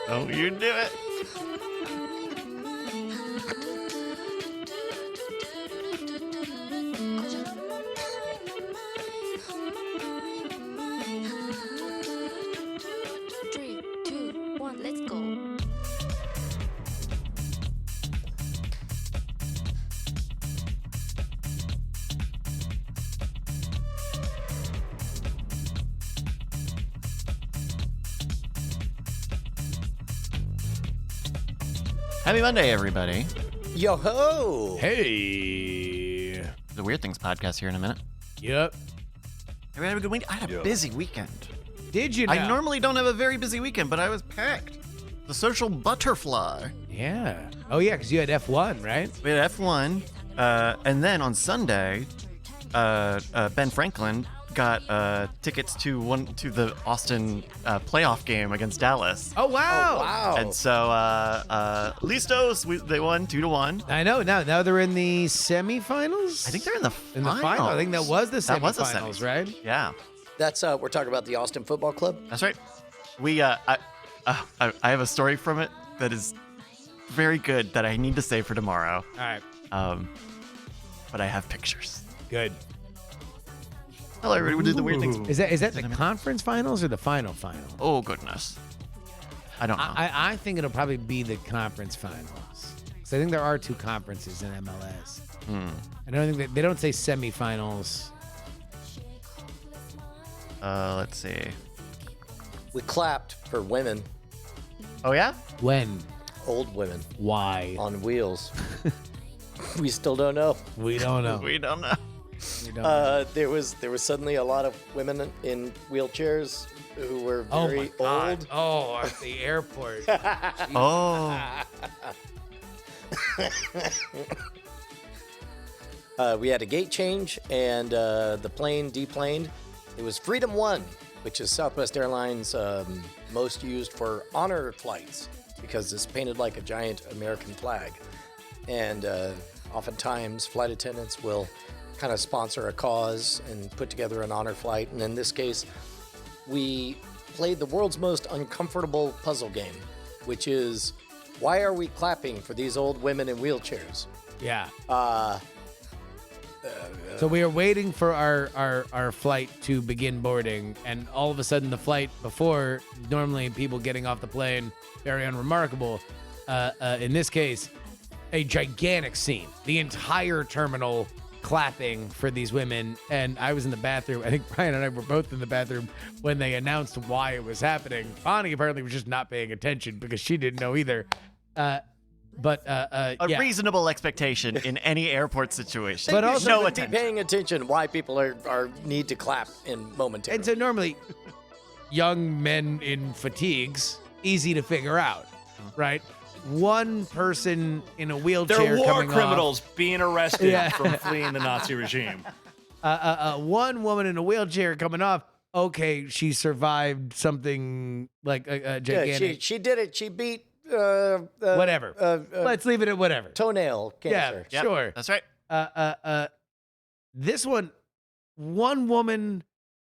Don't you do it. Three, two, one, let's go. Happy Monday, everybody. Yo ho! Hey. The Weird Things podcast here in a minute. Yep. Everybody have a good week. I had a busy weekend. Did you know? I normally don't have a very busy weekend, but I was packed. The social butterfly. Yeah. Oh, yeah, because you had F1, right? We had F1, and then on Sunday, Ben Franklin got tickets to the Austin playoff game against Dallas. Oh, wow. Wow. And so, Listos, they won 2-1. I know. Now they're in the semifinals? I think they're in the in finals. the final. I think that was the That was the semifinals, semis. right? Yeah, That's we're talking about the Austin Football Club. that's right. We, I have a story from it that is very good that I need to save for tomorrow. All right. But I have pictures. Good. Hello, everybody. We did the Weird Things. Is that the conference finals or the final? Oh, goodness. I don't know. I think it'll probably be the conference finals. So I think there are two conferences in MLS. I don't think they don't say semifinals. Let's see. We clapped for women, Oh, yeah? When? old women Why? on wheels. We still don't know. We don't know. We don't know. We don't know. There was suddenly a lot of women in wheelchairs who were Oh very my God. old. Oh, at the airport. Oh. We had a gate change, and the plane deplaned. It was Freedom One, which is Southwest Airlines' most used for honor flights because it's painted like a giant American flag. And oftentimes, flight attendants will kind of sponsor a cause and put together an honor flight. And in this case, we played the world's most uncomfortable puzzle game, which is, why are we clapping for these old women in wheelchairs? Yeah. So we are waiting for our flight to begin boarding, and all of a sudden the flight before, normally people getting off the plane, very unremarkable. In this case, a gigantic scene. The entire terminal clapping for these women, and I was in the bathroom. I think Brian and I were both in the bathroom when they announced why it was happening. Bonnie apparently was just not paying attention because she didn't know either. A Yeah. reasonable expectation in any airport situation. But also- no Be attention. paying attention why people are need to clap in momentarily. And so normally, young men in fatigues, easy to figure out, right? One person in a wheelchair They're war coming criminals being arrested Yeah. from fleeing the Nazi regime. One woman in a wheelchair coming off. Okay, she survived something like a yeah, gigantic. she did it. She beat Whatever. Let's leave it at whatever. toenail cancer. Yeah, Yep, sure. That's right. This one woman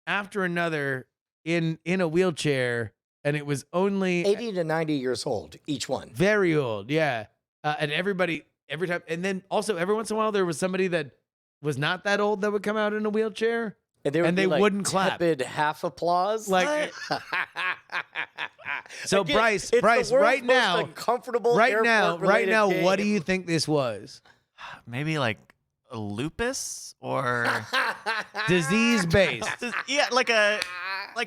after another in a wheelchair, and it was only 80 to 90 years old, each one. very old, yeah. And everybody, every time, and then also every once in a while there was somebody that was not that old that would come out in a wheelchair. And they, would And be they like wouldn't clap. tepid half applause. Like- So Again, Bryce, it's the Bryce, world's right most now, uncomfortable right airport-related now, what do game. you think this was? Maybe like a lupus or Disease based. yeah, like an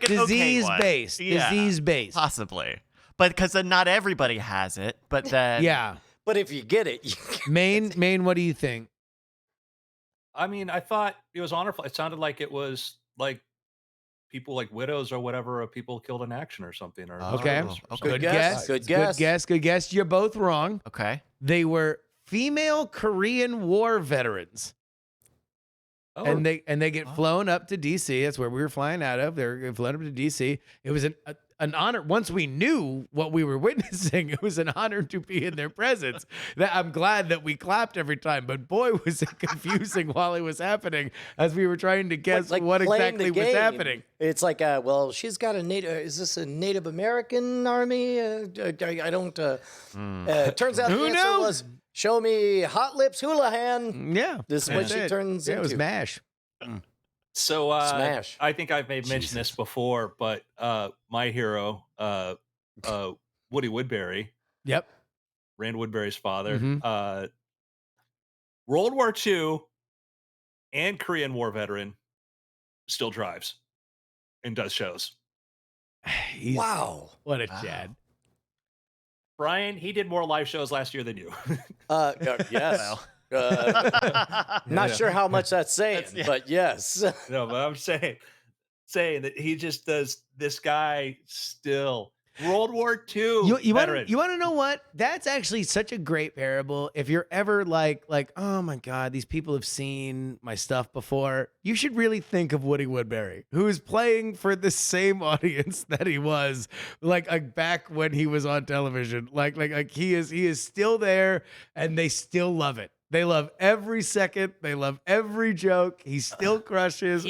Disease okay one. based. Yeah, Disease based. possibly. But because not everybody has it. But then Yeah. But if you get it, Maine, what do you think? I mean, I thought it was honor. It sounded like it was like people like widows or whatever of people killed in action or something. Or Okay. Oh, okay. Good guess. guess. Good guess. Good guess. You're both wrong. Okay. They were female Korean War veterans. Oh, And they get Oh. flown up to DC. That's where we were flying out of. They're flown up to DC. It was an honor. Once we knew what we were witnessing, it was an honor to be in their presence. That I'm glad that we clapped every time, but boy, was it confusing while it was happening as we were trying to guess Like what playing the exactly was game. happening. It's like, well, she's got a Native. Is this a Native American army? I don't. Turns out Who the answer knows? was, show me Hot Lips Houlihan. Yeah, This is what that's she it. turns Yeah, it was into. MASH. So Smash. I think I may have mentioned this before, but my hero, Woody Woodbury, Yep. Rand Woodbury's father, Mhm. World War II and Korean War veteran, still drives and does shows. He's- Wow. What a Wow. Chad. Brian, he did more live shows last year than you. Yes. Well. Not Yeah. sure how much that's saying, That's- yeah. but yes. No, but I'm saying that he just does. This guy still World War II You want veteran. to know what? That's actually such a great parable. If you're ever like, oh my God, these people have seen my stuff before, you should really think of Woody Woodbury, who is playing for the same audience that he was like back when he was on television. Like he is still there, and they still love it. They love every second. They love every joke. He still crushes.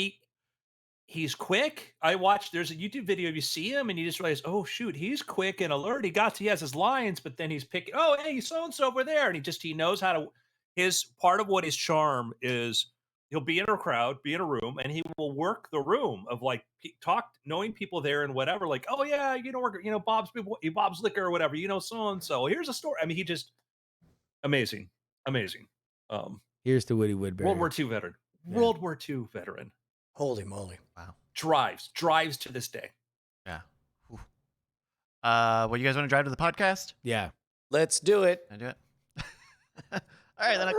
He's quick. I watched. There's a YouTube video. You see him, and you just realize, oh shoot, he's quick and alert. He has his lines, but then he's picking. Oh, hey, so and so over there, and he knows how to. His part of what his charm is, he'll be in a crowd, be in a room, and he will work the room of like knowing people there and whatever. Like, oh yeah, we're Bob's Liquor or whatever. So and so. Here's a story. I mean, he just amazing. Here's to Woody Woodbury. World War II veteran. Yeah. World War II veteran. Holy moly. Drives to this day. Yeah. Whew. Well, you guys want to drive to the podcast? Yeah. Let's do it. Can I do it? All right, then.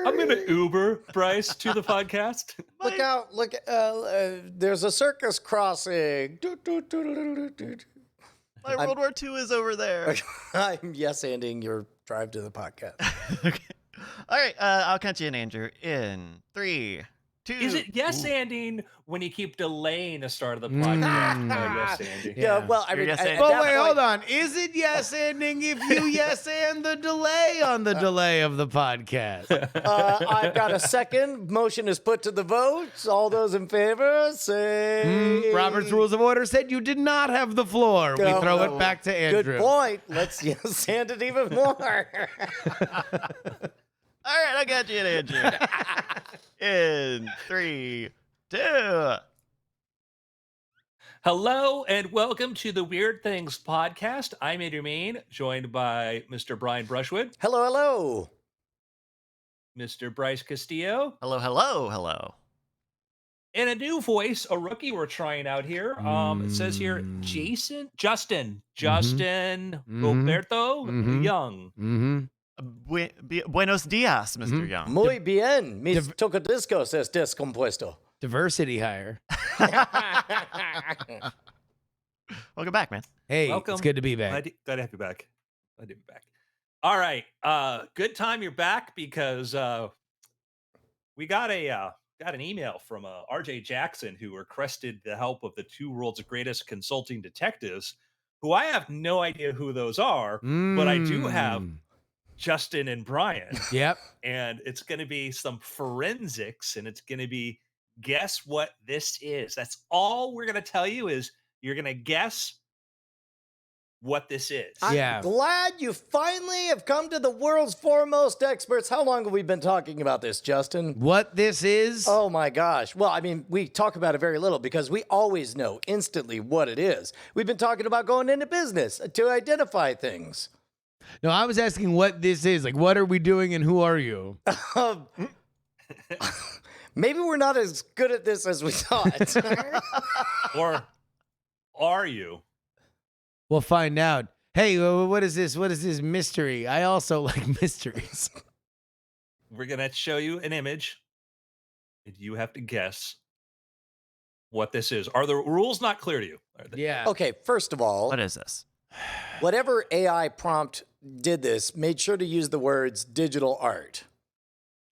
I'm gonna Uber Bryce to the podcast. Look out. Look, there's a circus crossing. My World War II is over there. I'm yes-anding your drive to the podcast. Okay. All right, I'll count you in, Andrew. In 3, 2. Is it yes-anding when you keep delaying the start of the podcast? Yes-anding. Yeah, well, I You're mean, yes-anding. at But that wait, point- hold on. Is it yes ending if you yes and the delay on the delay of the podcast? I've got a second. Motion is put to the vote. All those in favor say. Robert's Rules of Order said you did not have the floor. We No, throw no. it back to Andrew. Good point. Let's yes hand it even more. All right, I'll count you in, Andrew. In 3, 2. Hello and welcome to the Weird Things podcast. I'm Andrew Mean, joined by Mr. Brian Brushwood, Hello, hello. Mr. Bryce Castillo, Hello, hello, hello. and a new voice, a rookie we're trying out here. It says here, Justin Roberto Mhm. Young. Mm-hmm. Buenos dias, Mr. Young. Muy bien. Mis tocadiscos es descompuesto. Diversity hire. Welcome back, man. Hey, Welcome. it's good to be back. Glad to have you back. Glad to be back. All right. Good time you're back because we got an email from RJ Jackson who requested the help of the two world's greatest consulting detectives, who I have no idea who those are, but I do have Mm. Justin and Brian. Yep. And it's going to be some forensics, and it's going to be guess what this is. That's all we're going to tell you is you're going to guess what this is. Yeah. I'm glad you finally have come to the world's foremost experts. How long have we been talking about this, Justin? What this is? Oh my gosh. Well, I mean, we talk about it very little because we always know instantly what it is. We've been talking about going into business to identify things. No, I was asking what this is. Like, what are we doing and who are you? Maybe we're not as good at this as we thought. Or are you? We'll find out. Hey, what is this? What is this mystery? I also like mysteries. We're going to show you an image, and you have to guess what this is. Are the rules not clear to you? Are they? Yeah. Okay, first of all, What is this? whatever AI prompt did this, made sure to use the words digital art.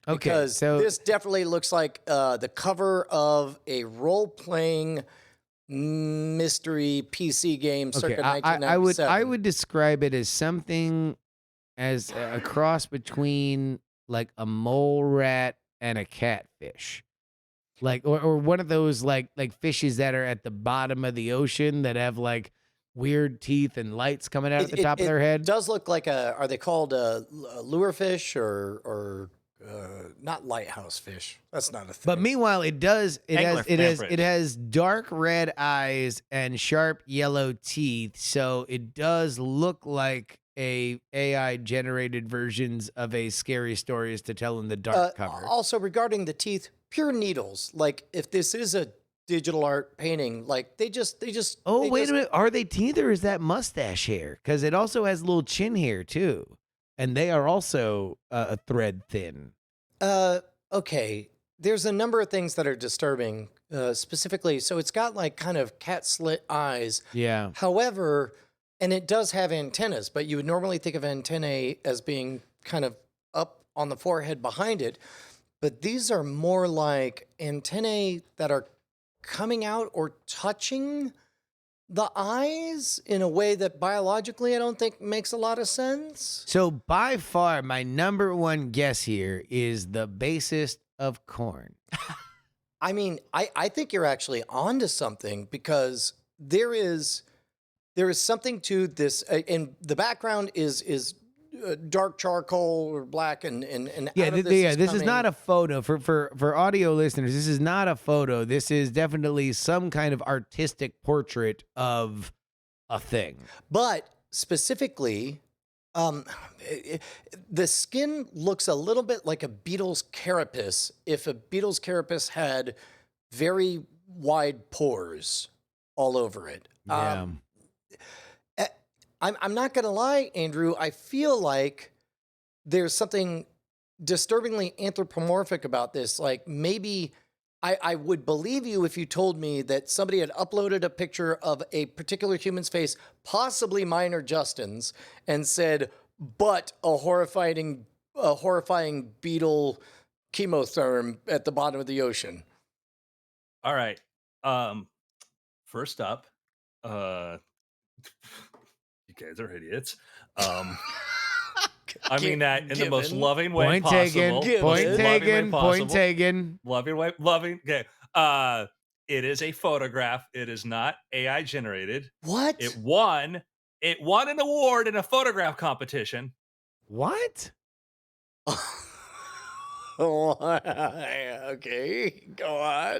Okay. Because So this definitely looks like the cover of a role-playing mystery PC game Okay, circa I 1997. would describe it as something as a cross between like a mole rat and a catfish. Like or one of those like fishes that are at the bottom of the ocean that have like weird teeth and lights coming out at the top of their head. Does look like are they called lure fish or not lighthouse fish? That's not a thing. But meanwhile, it has Anglerfish. dark red eyes and sharp yellow teeth, so it does look like a AI generated versions of a scary stories to tell in the dark cover. Also regarding the teeth, pure needles. Like if this is a digital art painting, like they just Oh, they wait just- a minute. Are they teeth or is that mustache hair? Because it also has little chin hair too. And they are also a thread thin. Okay. There's a number of things that are disturbing. Specifically, so it's got like kind of cat slit eyes. Yeah. However, and it does have antennas, but you would normally think of antennae as being kind of up on the forehead behind it. But these are more like antennae that are coming out or touching the eyes in a way that biologically I don't think makes a lot of sense. So by far, my number one guess here is the bassist of Korn. I mean, I think you're actually onto something because there is something to this, and the background is dark charcoal or black, and Yeah, out of this is not coming- a photo for audio listeners. This is not a photo. This is definitely some kind of artistic portrait of a thing. But specifically, the skin looks a little bit like a beetle's carapace if a beetle's carapace had very wide pores all over it. Yeah. I'm not going to lie, Andrew. I feel like there's something disturbingly anthropomorphic about this. Like maybe I would believe you if you told me that somebody had uploaded a picture of a particular human's face, possibly mine or Justin's, and said, but a horrifying beetle chemotherm at the bottom of the ocean. All right. First up, you guys are idiots. I mean that in the most Given. loving way Point possible. taken. Given. Point Most loving way taken. Point possible. taken. Loving way. Okay. It is a photograph. It is not AI generated. What? It won an award in a photograph competition. What? Okay, go on.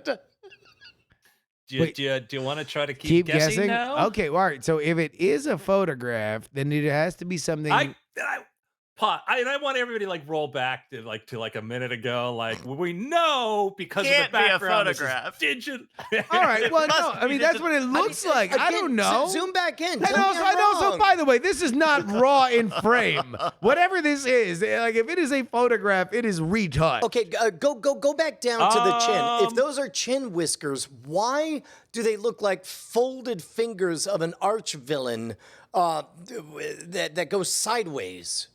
Do Wait. you want to try to Keep guessing guessing. now? Okay, well, all right. So if it is a photograph, then it has to be something. I want everybody to like roll back to like a minute ago. Like we know because Can't of the be a background. This is photograph. digital. All right. Well, no. must I be mean, that's digital. what it looks like. I Again, don't know. Zoom back in. And Tell me also, I'm so wrong. by the way, this is not raw in frame. Whatever this is, like if it is a photograph, it is retouched. Okay, go back down to the chin. If Um, those are chin whiskers, why do they look like folded fingers of an arch villain that goes sideways?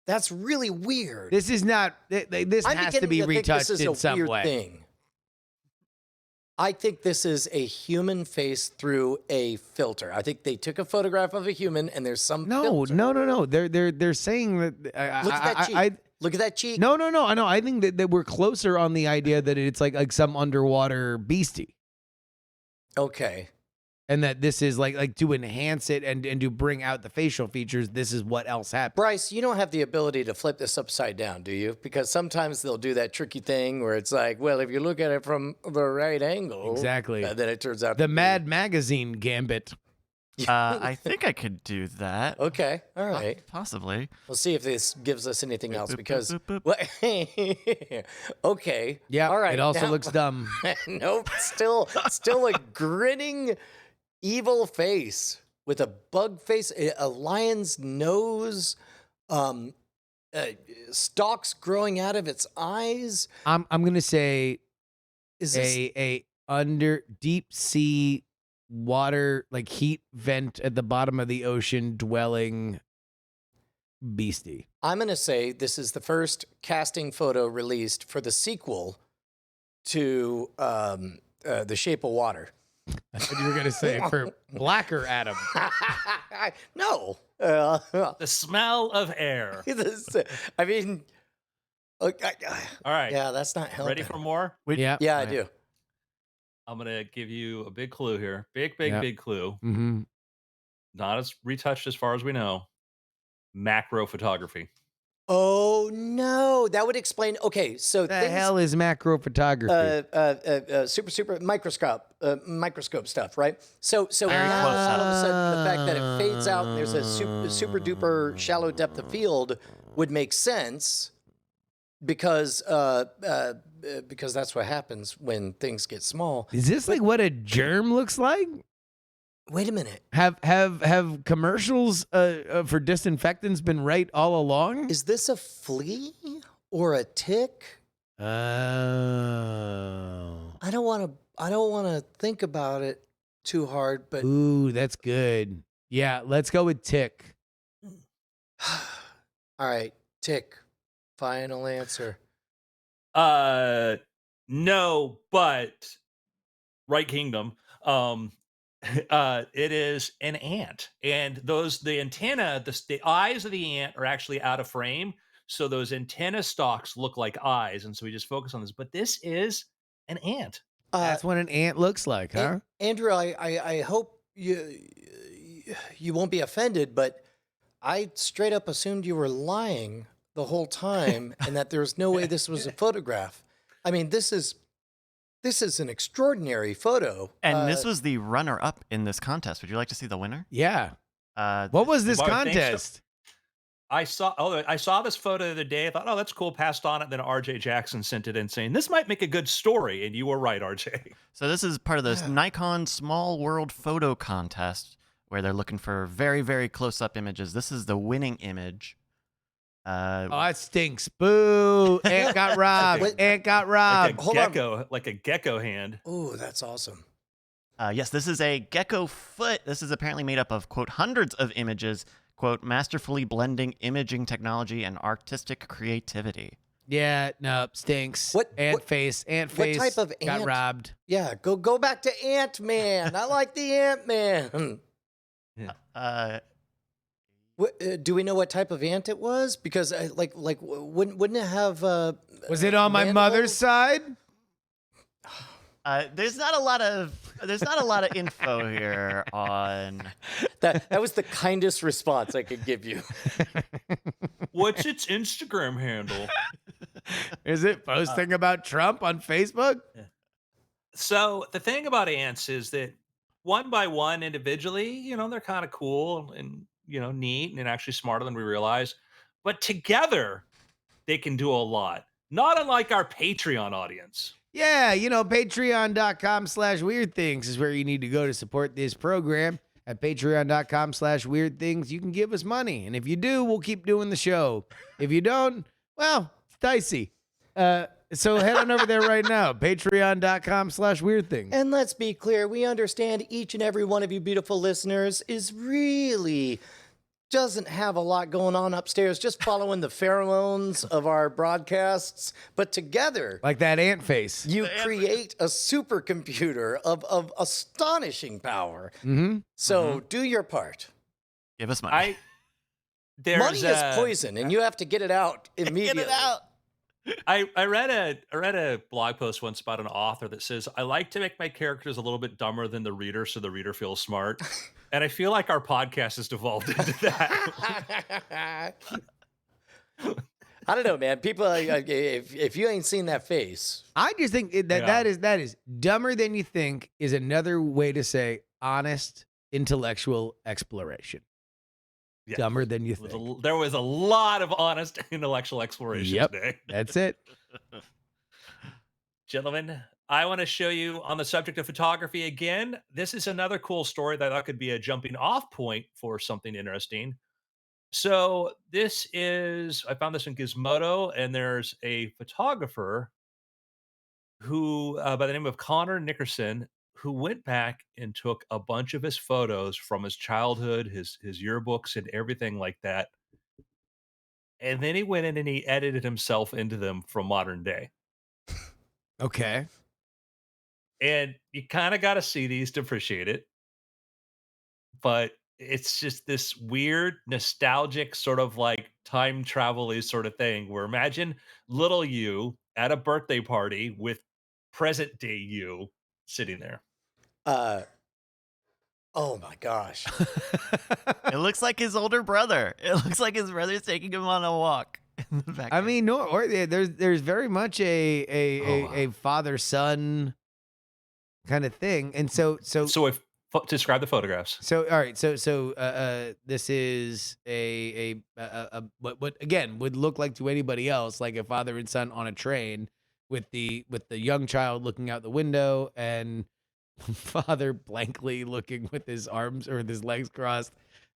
That's really weird. This is not. This I'm has to beginning be think retouched this is in a some weird way. thing. I think this is a human face through a filter. I think they took a photograph of a human and there's some No, filter. no. They're saying that. Look at that cheek. Look at that cheek. No. I know. I think that we're closer on the idea that it's like some underwater beastie, Okay. and that this is like to enhance it and to bring out the facial features. This is what else happened. Bryce, you don't have the ability to flip this upside down, do you? Because sometimes they'll do that tricky thing where it's like, well, if you look at it from the right angle, Exactly. then it turns out The to be- Mad Magazine gambit. I think I could do that. Okay, all right. Possibly. We'll see if this gives us anything else boop, because. boop, boop. Well, okay. Yeah. All right. It also now- looks dumb. Nope. Still a grinning, evil face with a bug face, a lion's nose, stalks growing out of its eyes. I'm gonna say Is this? a under deep sea water like heat vent at the bottom of the ocean dwelling beastie. I'm going to say this is the first casting photo released for the sequel to The Shape of Water. I thought you were gonna say for blacker Adam. No. The smell of air. I mean, okay, All right. yeah, that's not helping. Ready for more? Yeah. Yeah, I Okay. do. I'm gonna give you a big clue here. Big Yeah. clue. Mm-hmm. Not as retouched as far as we know. Macro photography. Oh no, that would explain. Okay, so The hell is macro photography? super microscope stuff, right? So Very now close all of a up. sudden the fact that it fades out and there's a super duper shallow depth of field would make sense because that's what happens when things get small. Is this like what a germ looks like? Wait a minute, Have commercials for disinfectants been right all along? is this a flea or a tick? Oh. I don't want to think about it too hard, but Ooh, that's good. Yeah, let's go with tick. all right, tick. Final answer. No, but right kingdom. It is an ant, and the antenna, the eyes of the ant are actually out of frame, so those antenna stalks look like eyes, and so we just focus on this. But this is an ant. That's what an ant looks like, huh? Andrew, I hope you won't be offended, but I straight up assumed you were lying the whole time and that there was no way this was a photograph. I mean, this is an extraordinary photo. And this was the runner-up in this contest. Would you like to see the winner? Yeah. Uh, What was this Well, thanks to- contest? I saw this photo the other day. I thought, oh, that's cool. Passed on it. Then RJ Jackson sent it in saying this might make a good story, and you were right, RJ. So this is part of this Yeah. Nikon Small World Photo Contest where they're looking for very, very close-up images. This is the winning image. Oh, that stinks. Boo. Ant got robbed. What? Ant got Like robbed. a hold on. gecko, like a gecko hand. Oh, that's awesome. Yes, this is a gecko foot. This is apparently made up of, quote, hundreds of images, quote, masterfully blending imaging technology and artistic creativity. Yeah, no, stinks. What- Ant what- face. Ant what face. type of got ant? robbed. Yeah, go back to Ant-Man. I like the Ant-Man. Uh, Do we know what type of ant it was? Because wouldn't it have? Was it on my mother's side? there's not a lot of info here on. That was the kindest response I could give you. What's its Instagram handle? Is it posting about Trump on Facebook? So the thing about ants is that one by one, individually, they're kind of cool and neat and actually smarter than we realize. But together, they can do a lot. Not unlike our Patreon audience. Yeah, patreon.com/weird things is where you need to go to support this program. At patreon.com/weird things, you can give us money. And if you do, we'll keep doing the show. If you don't, well, it's dicey. So head on over there right now, patreon.com/weird things. And let's be clear, we understand each and every one of you beautiful listeners is really doesn't have a lot going on upstairs, just following the pheromones of our broadcasts. But together, Like that ant face. you create a supercomputer of astonishing power. Mm-hmm. So do your part. Give us money. Money is poison, and you have to get it out immediately. Get it out. I read a blog post once about an author that says, I like to make my characters a little bit dumber than the reader so the reader feels smart. And I feel like our podcast has devolved into that. I don't know, man. People, if you ain't seen that face, I just think that is dumber than you think is another way to say honest intellectual exploration. Yeah. Dumber than you think. There was a lot of honest intellectual exploration Yep. today. That's it. Gentlemen, I want to show you on the subject of photography again. This is another cool story that I thought could be a jumping off point for something interesting. So I found this in Gizmodo, and there's a photographer who, by the name of Connor Nickerson, who went back and took a bunch of his photos from his childhood, his yearbooks and everything like that. And then he went in and he edited himself into them from modern day. Okay. And you kind of got to see these to appreciate it. But it's just this weird nostalgic sort of like time travel-y sort of thing where imagine little you at a birthday party with present day you sitting there. Uh, oh my gosh. It looks like his older brother. It looks like his brother's taking him on a walk in the back. I mean, no, or there's very much a father son kind of thing, and so So if describe the photographs. all right, this is what again would look like to anybody else like a father and son on a train with the young child looking out the window and father blankly looking with his arms or with his legs crossed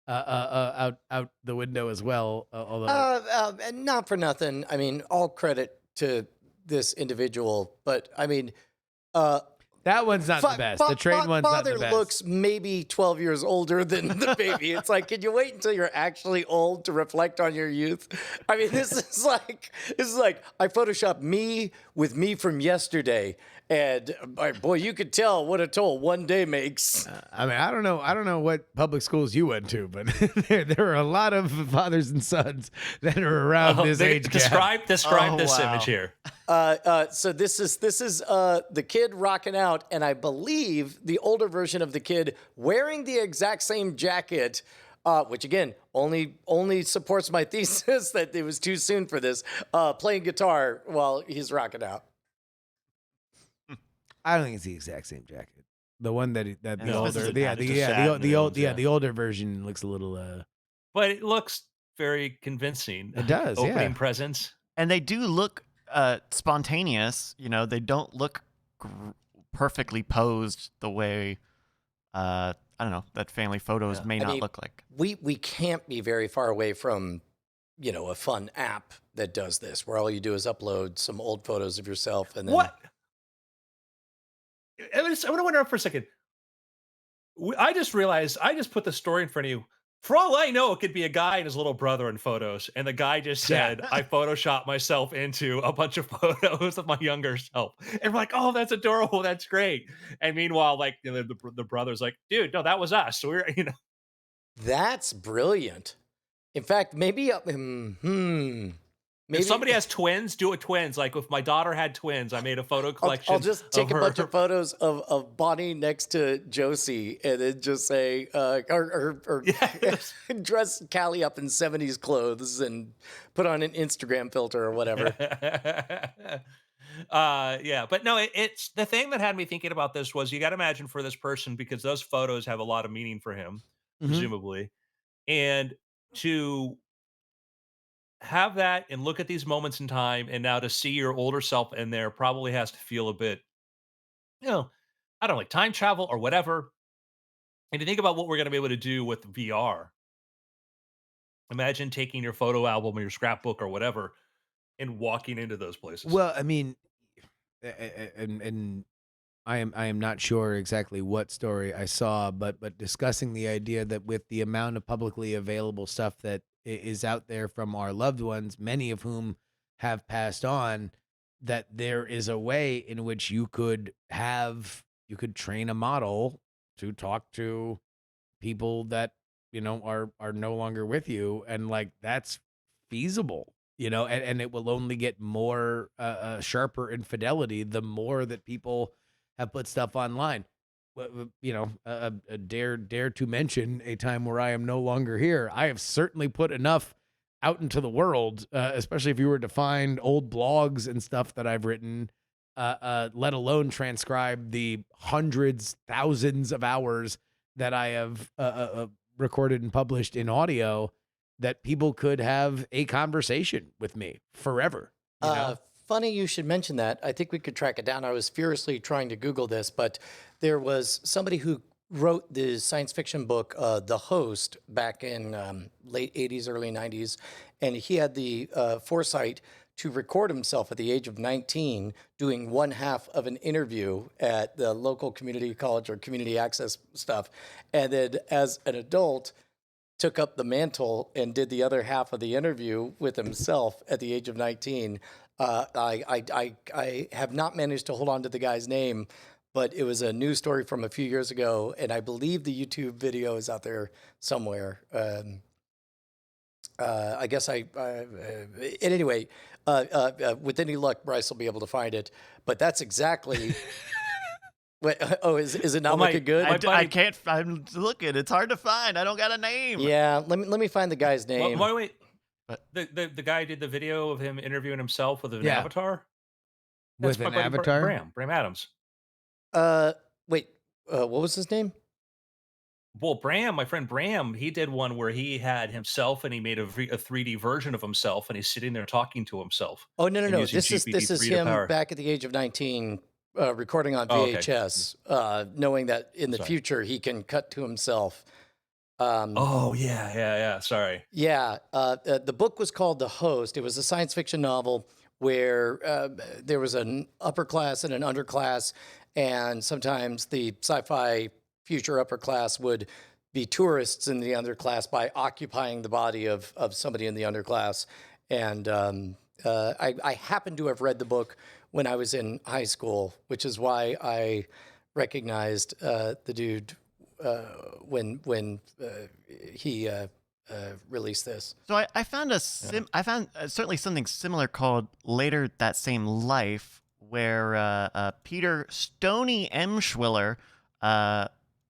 out the window as well. Although And not for nothing. I mean, all credit to this individual, but I mean, that one's not the best. The train one's not the father best. looks maybe 12 years older than the baby. It's like, can you wait until you're actually old to reflect on your youth? I mean, this is like I photoshopped me with me from yesterday, and boy, you could tell what a toll one day makes. I mean, I don't know what public schools you went to, but there are a lot of fathers and sons that are around this age gap. Describe Oh, this wow. image here. So this is the kid rocking out, and I believe the older version of the kid wearing the exact same jacket, which again only supports my thesis that it was too soon for this. Playing guitar while he's rocking out. I don't think it's the exact same jacket. The one that the No, this is older, an yeah, Atticus the older version looks a little. But it looks very convincing. It does, Opening yeah. presents. And they do look spontaneous. You know, they don't look perfectly posed the way I don't know that family photos may I not mean, look like. We can't be very far away from, a fun app that does this, where all you do is upload some old photos of yourself and then What? I want to wonder for a second. I just realized I just put the story in front of you. For all I know, it could be a guy and his little brother in photos, and the guy just Yeah. said, "I photoshopped myself into a bunch of photos of my younger self." And we're like, "Oh, that's adorable. That's great." And meanwhile, like the brother's like, "Dude, no, that was us." So we're That's brilliant. In fact, maybe if somebody has twins, do it twins. Like if my daughter had twins, I made a photo collection. I'll just take of a bunch her- of photos of Bonnie next to Josie and then just say, or Yeah. dress Callie up in 70s clothes and put on an Instagram filter or whatever. Yeah, but no, it's the thing that had me thinking about this was you got to imagine for this person because those photos have a lot of meaning for him, Mhm. presumably, and to have that and look at these moments in time and now to see your older self in there probably has to feel a bit, I don't know, like time travel or whatever. And to think about what we're going to be able to do with VR, imagine taking your photo album or your scrapbook or whatever and walking into those places. Well, I mean, and I am not sure exactly what story I saw, but discussing the idea that with the amount of publicly available stuff that is out there from our loved ones, many of whom have passed on, that there is a way in which you could train a model to talk to people that are no longer with you, and like that's feasible, and it will only get more sharper in fidelity the more that people have put stuff online. Dare to mention a time where I am no longer here. I have certainly put enough out into the world, especially if you were to find old blogs and stuff that I've written, let alone transcribe the hundreds, thousands of hours that I have recorded and published in audio, that people could have a conversation with me forever. Funny you should mention that. I think we could track it down. I was furiously trying to Google this, but there was somebody who wrote the science fiction book, The Host, back in late 80s, early 90s. And he had the foresight to record himself at the age of 19 doing one half of an interview at the local community college or community access stuff. And then as an adult, took up the mantle and did the other half of the interview with himself at the age of 19. I have not managed to hold on to the guy's name, but it was a news story from a few years ago, and I believe the YouTube video is out there somewhere. I guess anyway, with any luck, Bryce will be able to find it. But that's exactly. Wait, is it not Well, looking good? I can't. I'm looking. It's hard to find. I don't got a name. Yeah, let me find the guy's name. Wait. What? The guy did the video of him interviewing himself with an Yeah. avatar. With my an buddy avatar? Bram Adams. Wait, what was his name? Well, Bram, my friend Bram, he did one where he had himself and he made a 3D version of himself, and he's sitting there talking to himself. Oh no. and using This is GPT-3 to him power. back at the age of 19, recording on Oh, okay. VHS, knowing that in the Sorry. future he can cut to himself. Oh yeah. Sorry. Yeah, the book was called The Host. It was a science fiction novel where there was an upper class and an underclass, and sometimes the sci-fi future upper class would be tourists in the underclass by occupying the body of somebody in the underclass. And I happen to have read the book when I was in high school, which is why I recognized the dude when he released this. So I found I found certainly something similar called Later That Same Life, where Peter Stony Emschwiller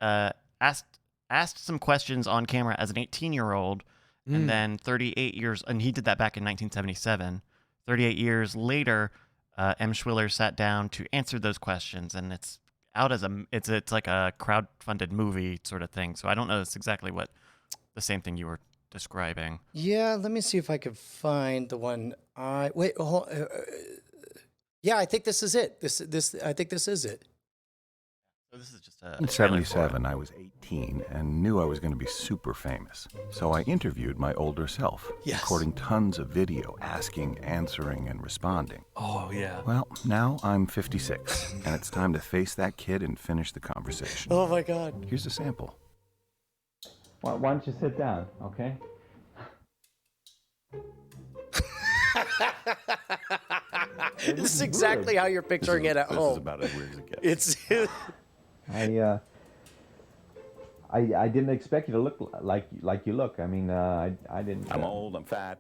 asked some questions on camera as an 18-year-old, and then 38 years, and he did that back in 1977. 38 years later, Emschwiller sat down to answer those questions, and it's out as it's like a crowd-funded movie sort of thing. So I don't know it's exactly what the same thing you were describing. Yeah, let me see if I could find the one. Yeah, I think this is it. I think this is it. So this is just a In 77, I was 18 and knew I was going to be super famous. So I interviewed my older self, Yes. recording tons of video, asking, answering, and responding. Oh yeah. Well, now I'm 56, and it's time to face that kid and finish the conversation. Oh my God. Here's a sample. Why don't you sit down, okay? This is exactly how you're picturing it at This is home. about as weird as it gets. It's I didn't expect you to look like you look. I mean, I didn't. I'm old, I'm fat,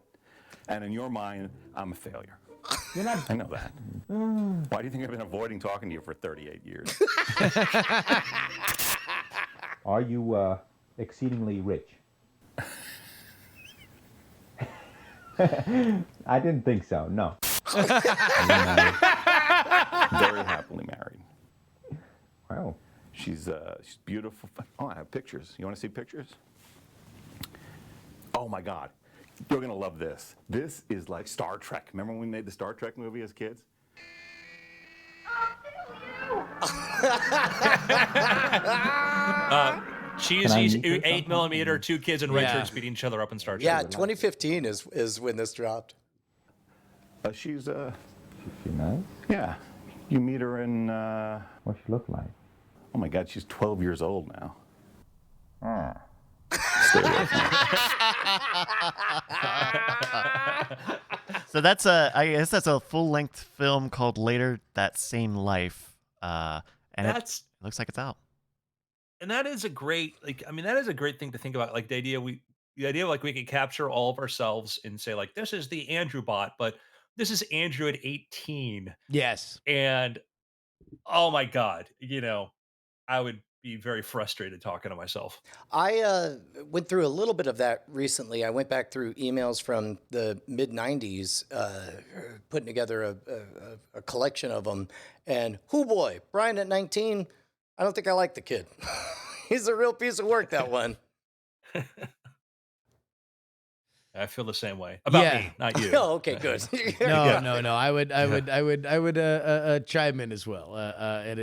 and in your mind, I'm a failure. You're not. I know that. Why do you think I've been avoiding talking to you for 38 years? Are you exceedingly rich? I didn't think so. No. Very happily married. Wow. She's beautiful. Oh, I have pictures. You want to see pictures? Oh my God, you're gonna love this. This is like Star Trek. Remember when we made the Star Trek movie as kids? She's Can I meet her 8mm, 2 kids in red Yeah. shirts beating each other up in Star Trek. yeah, 2015 is when this dropped. She's Is she nice? yeah. You meet her in What's she look like? oh my God, she's 12 years old now. Ah. Stay away from her. So that's I guess that's a full-length film called Later That Same Life, and it looks like it's out. And that is a great, that is a great thing to think about. Like the idea like we could capture all of ourselves and say like, this is the Andrew bot, but this is Andrew at 18. Yes. And oh my God, I would be very frustrated talking to myself. I went through a little bit of that recently. I went back through emails from the mid 90s, putting together a collection of them. And whoo boy, Brian at 19, I don't think I like the kid. He's a real piece of work, that one. I feel the same way about Yeah. me, not you. Oh, okay, good. No. I would chime in as well. I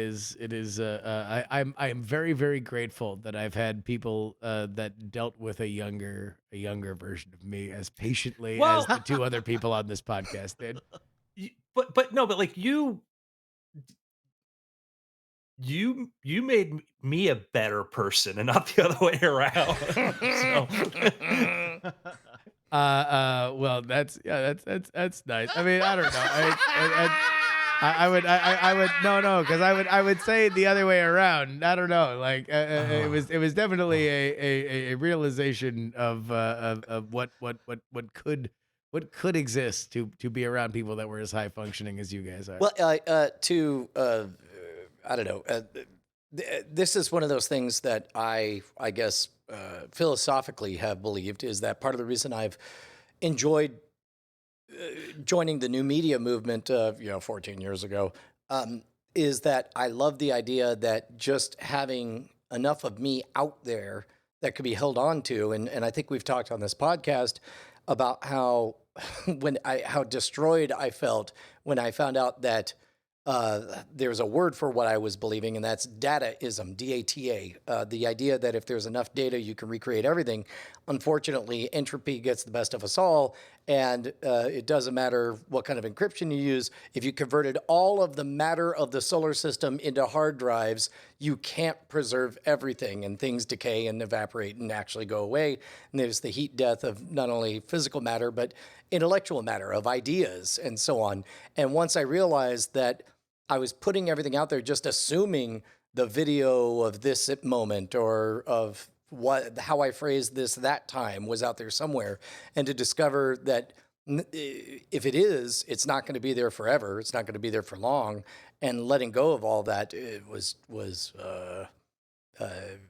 am very, very grateful that I've had people that dealt with a younger version of me as patiently as the two other people on this podcast did. But like you made me a better person and not the other way around. So. Well, that's nice. I mean, I don't know. I would no, because I would say it the other way around. I don't know, like it was definitely a realization of what could exist to be around people that were as high functioning as you guys are. Well, I don't know. This is one of those things that I guess, philosophically have believed is that part of the reason I've enjoyed joining the new media movement, 14 years ago, is that I love the idea that just having enough of me out there that could be held on to, and I think we've talked on this podcast about how how destroyed I felt when I found out that there's a word for what I was believing, and that's dataism, DATA. The idea that if there's enough data, you can recreate everything. Unfortunately, entropy gets the best of us all, and it doesn't matter what kind of encryption you use. If you converted all of the matter of the solar system into hard drives, you can't preserve everything, and things decay and evaporate and actually go away. And there's the heat death of not only physical matter, but intellectual matter, of ideas and so on. And once I realized that I was putting everything out there, just assuming the video of this moment or of how I phrased this that time was out there somewhere, and to discover that if it is, it's not going to be there forever. It's not going to be there for long. And letting go of all that, it was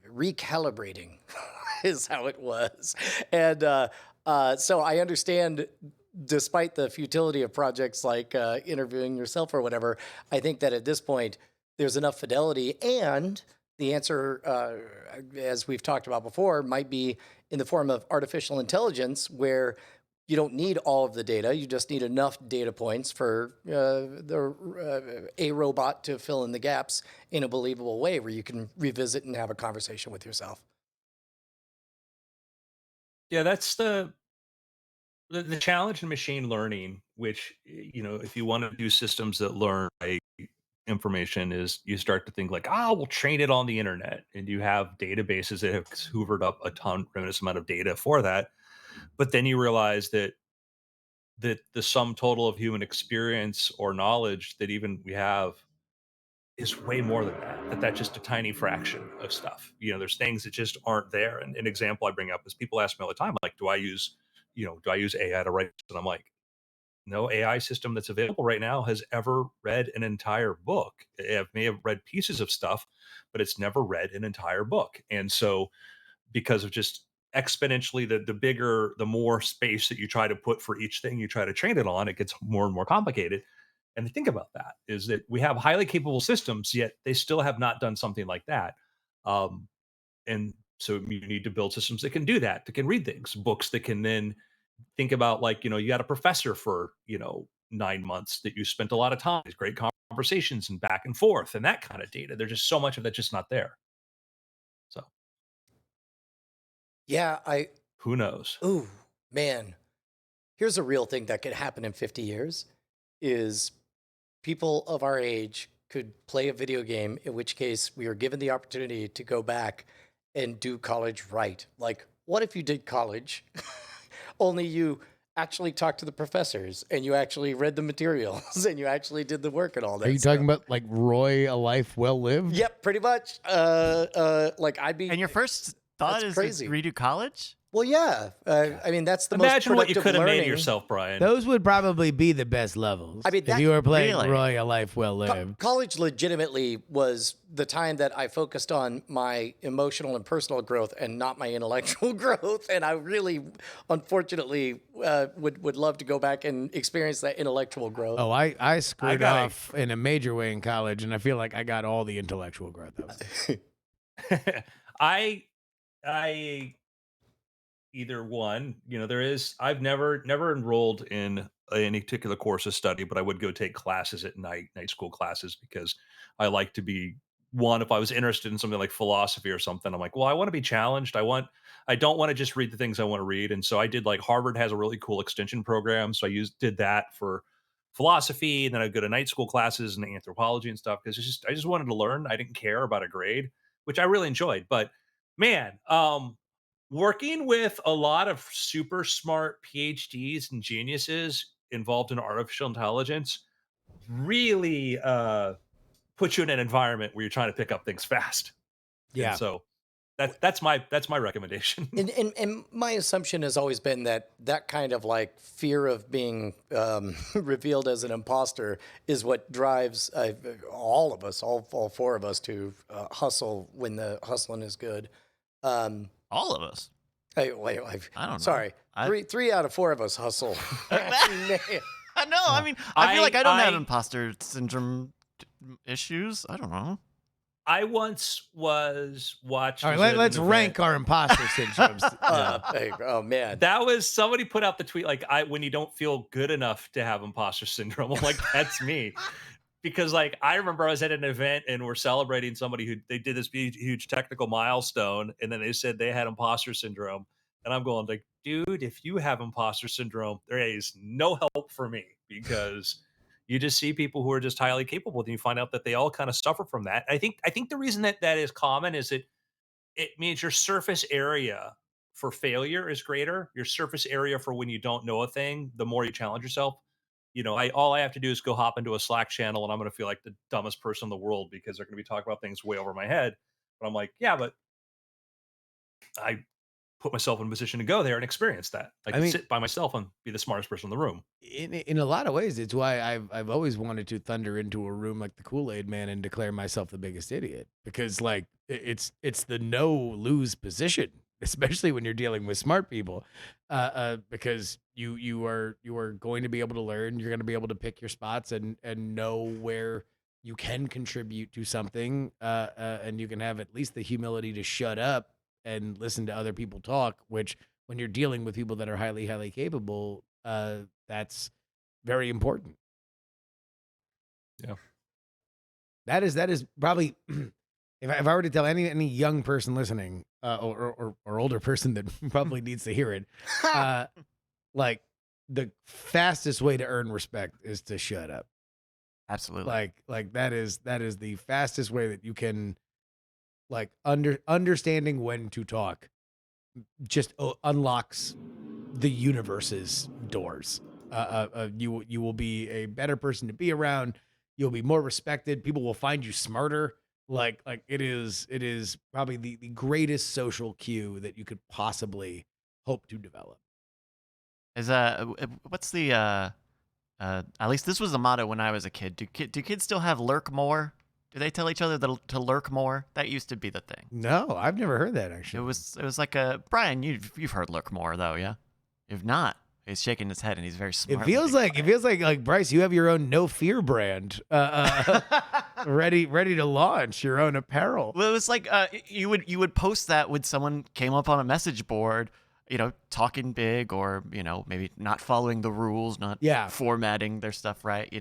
recalibrating, is how it was. And so I understand, despite the futility of projects like interviewing yourself or whatever, I think that at this point, there's enough fidelity. And the answer, as we've talked about before, might be in the form of artificial intelligence, where you don't need all of the data. You just need enough data points for a robot to fill in the gaps in a believable way, where you can revisit and have a conversation with yourself. Yeah, that's the challenge in machine learning, which, if you want to do systems that learn by information, is you start to think like, we'll train it on the internet, and you have databases that have hoovered up a tremendous amount of data for that. But then you realize that the sum total of human experience or knowledge that even we have is way more than that. That's just a tiny fraction of stuff. There's things that just aren't there. And an example I bring up is people ask me all the time, like, do I use AI to write? And I'm like, no AI system that's available right now has ever read an entire book. It may have read pieces of stuff, but it's never read an entire book. And so, because of just exponentially the bigger, the more space that you try to put for each thing you try to train it on, it gets more and more complicated. And the thing about that is that we have highly capable systems, yet they still have not done something like that. And so you need to build systems that can do that, that can read things, books that can then think about, like, you had a professor for 9 months that you spent a lot of time, these great conversations and back and forth and that kind of data. There's just so much of that just not there. So Yeah, who knows? ooh, man, here's a real thing that could happen in 50 years is people of our age could play a video game, in which case we are given the opportunity to go back and do college right. Like, what if you did college, only you actually talked to the professors and you actually read the materials and you actually did the work and all that Are you stuff? talking about like Roy, a life well lived? Yep, pretty much. Like I'd be. And your first thought That's is crazy. to redo college? Well, yeah. I mean, that's the Imagine most what you productive could have made learning. of yourself, Brian. Those would probably be the best levels. I mean, if that- you were playing Really? Roy, a life well lived. College legitimately was the time that I focused on my emotional and personal growth and not my intellectual growth. And I really, unfortunately, would love to go back and experience that intellectual growth. Oh, I screwed gotta- off in a major way in college, and I feel like I got all the intellectual growth out of it. I either one, I've never enrolled in any particular course of study, but I would go take classes at night school classes, because I like to be one. If I was interested in something like philosophy or something, I'm like, well, I want to be challenged. I don't want to just read the things I want to read. And so I did, like, Harvard has a really cool extension program. So did that for philosophy. And then I'd go to night school classes and anthropology and stuff, because I just wanted to learn. I didn't care about a grade, which I really enjoyed. But man, working with a lot of super smart PhDs and geniuses involved in artificial intelligence, really put you in an environment where you're trying to pick up things fast. And Yeah. so that's my recommendation. And my assumption has always been that that kind of like fear of being revealed as an imposter is what drives all of us, all four of us, to hustle when the hustling is good. Um, All of us. wait, I don't know. sorry, I- three out of four of us hustle. No, I mean, I feel like I don't have I- imposter syndrome issues. I don't know. I once was watched. All right, as at let's an rank event. our imposter syndromes. Hey, oh man, That was somebody put out the tweet like when you don't feel good enough to have imposter syndrome. I'm like, that's me. Because like I remember I was at an event and we're celebrating somebody who they did this huge technical milestone, and then they said they had imposter syndrome. And I'm going like, dude, if you have imposter syndrome, there is no help for me because you just see people who are just highly capable, and you find out that they all kind of suffer from that. I think the reason that that is common is that it means your surface area for failure is greater. Your surface area for when you don't know a thing, the more you challenge yourself. I all I have to do is go hop into a Slack channel and I'm going to feel like the dumbest person in the world because they're going to be talking about things way over my head. But I'm like, yeah, but I put myself in a position to go there and experience that. I can mean- sit by myself and be the smartest person in the room. In a lot of ways, it's why I've always wanted to thunder into a room like the Kool-Aid Man and declare myself the biggest idiot, because like it's the no lose position, especially when you're dealing with smart people, because you are going to be able to learn, you're going to be able to pick your spots and know where you can contribute to something, and you can have at least the humility to shut up and listen to other people talk, which when you're dealing with people that are highly capable, that's very important. Yeah. That is probably if I were to tell any young person listening, or older person that probably needs to hear it, like the fastest way to earn respect is to shut up. Absolutely. Like that is the fastest way that you can, like, understanding when to talk just unlocks the universe's doors. You will be a better person to be around. You'll be more respected. People will find you smarter. Like it is probably the greatest social cue that you could possibly hope to develop. Is what's the at least this was the motto when I was a kid. Do kids still have lurk more? Do they tell each other to lurk more? That used to be the thing. No, I've never heard that It actually. was like a Brian. You've heard lurk more though, yeah? If not, he's shaking his head and he's very smart. It feels like Bryce, you have your own no fear brand, ready to launch your own apparel. Well, it was like you would post that when someone came up on a message board, talking big, or maybe not following the rules, not Yeah. formatting their stuff right.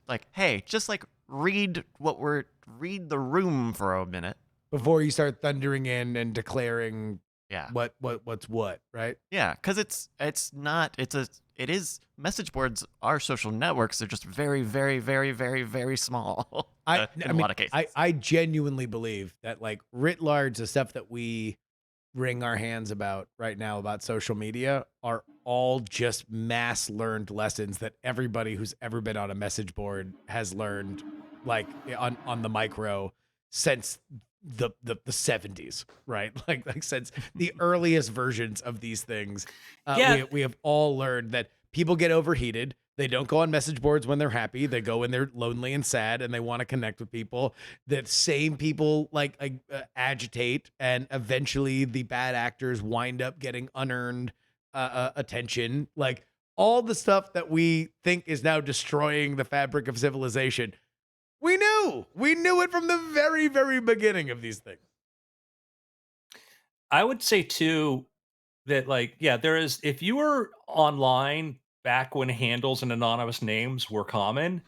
Like, hey, just like read the room for a minute. Before you start thundering in and declaring Yeah, what's what, right? yeah, because it is message boards are social networks. They're just very, very, very, very, very small. In a lot of cases. I genuinely believe that, like, writ large, the stuff that we wring our hands about right now about social media are all just mass learned lessons that everybody who's ever been on a message board has learned, like on the micro, since the 70s, right? Like since the earliest versions of these things. Yeah. We have all learned that people get overheated. They don't go on message boards when they're happy. They go when they're lonely and sad and they want to connect with people. That same people agitate, and eventually the bad actors wind up getting unearned attention. Like, all the stuff that we think is now destroying the fabric of civilization, we knew it from the very, very beginning of these things. I would say too that, like, yeah, there is, if you were online back when handles and anonymous names were common,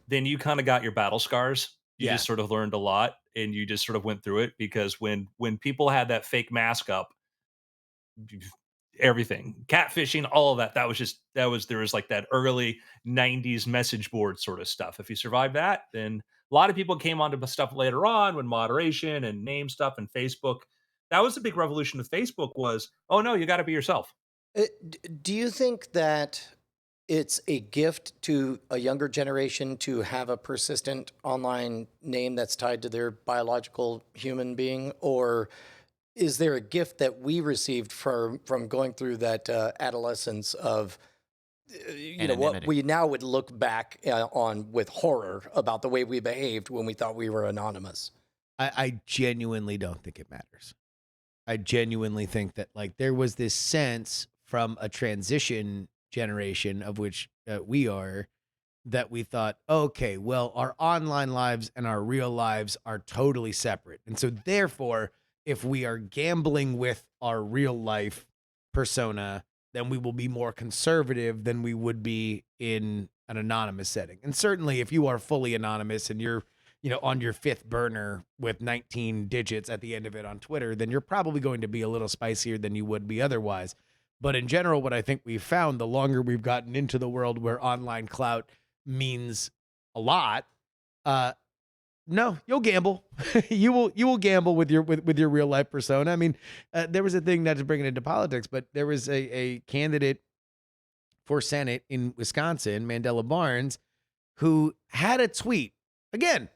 then you kind of got your battle scars. You Yeah. just sort of learned a lot and you just sort of went through it, because when people had that fake mask up, everything, catfishing, all of that, there was like that early 90s message board sort of stuff. If you survived that, then a lot of people came onto the stuff later on when moderation and name stuff and Facebook. That was the big revolution with Facebook was, oh no, you got to be yourself. Do you think that it's a gift to a younger generation to have a persistent online name that's tied to their biological human being? Or is there a gift that we received from going through that adolescence of, you know, what Anonymity. we now would look back on with horror about the way we behaved when we thought we were anonymous? I genuinely don't think it matters. I genuinely think that like there was this sense from a transition generation of which we are, that we thought, okay, well, our online lives and our real lives are totally separate. And so therefore, if we are gambling with our real life persona, then we will be more conservative than we would be in an anonymous setting. And certainly if you are fully anonymous and you're, you know, on your fifth burner with 19 digits at the end of it on Twitter, then you're probably going to be a little spicier than you would be otherwise. But in general, what I think we've found, the longer we've gotten into the world where online clout means a lot, no, you'll gamble. you will gamble with your real life persona. I mean, there was a thing, not to bring it into politics, but there was a candidate for Senate in Wisconsin, Mandela Barnes, who had a tweet, again,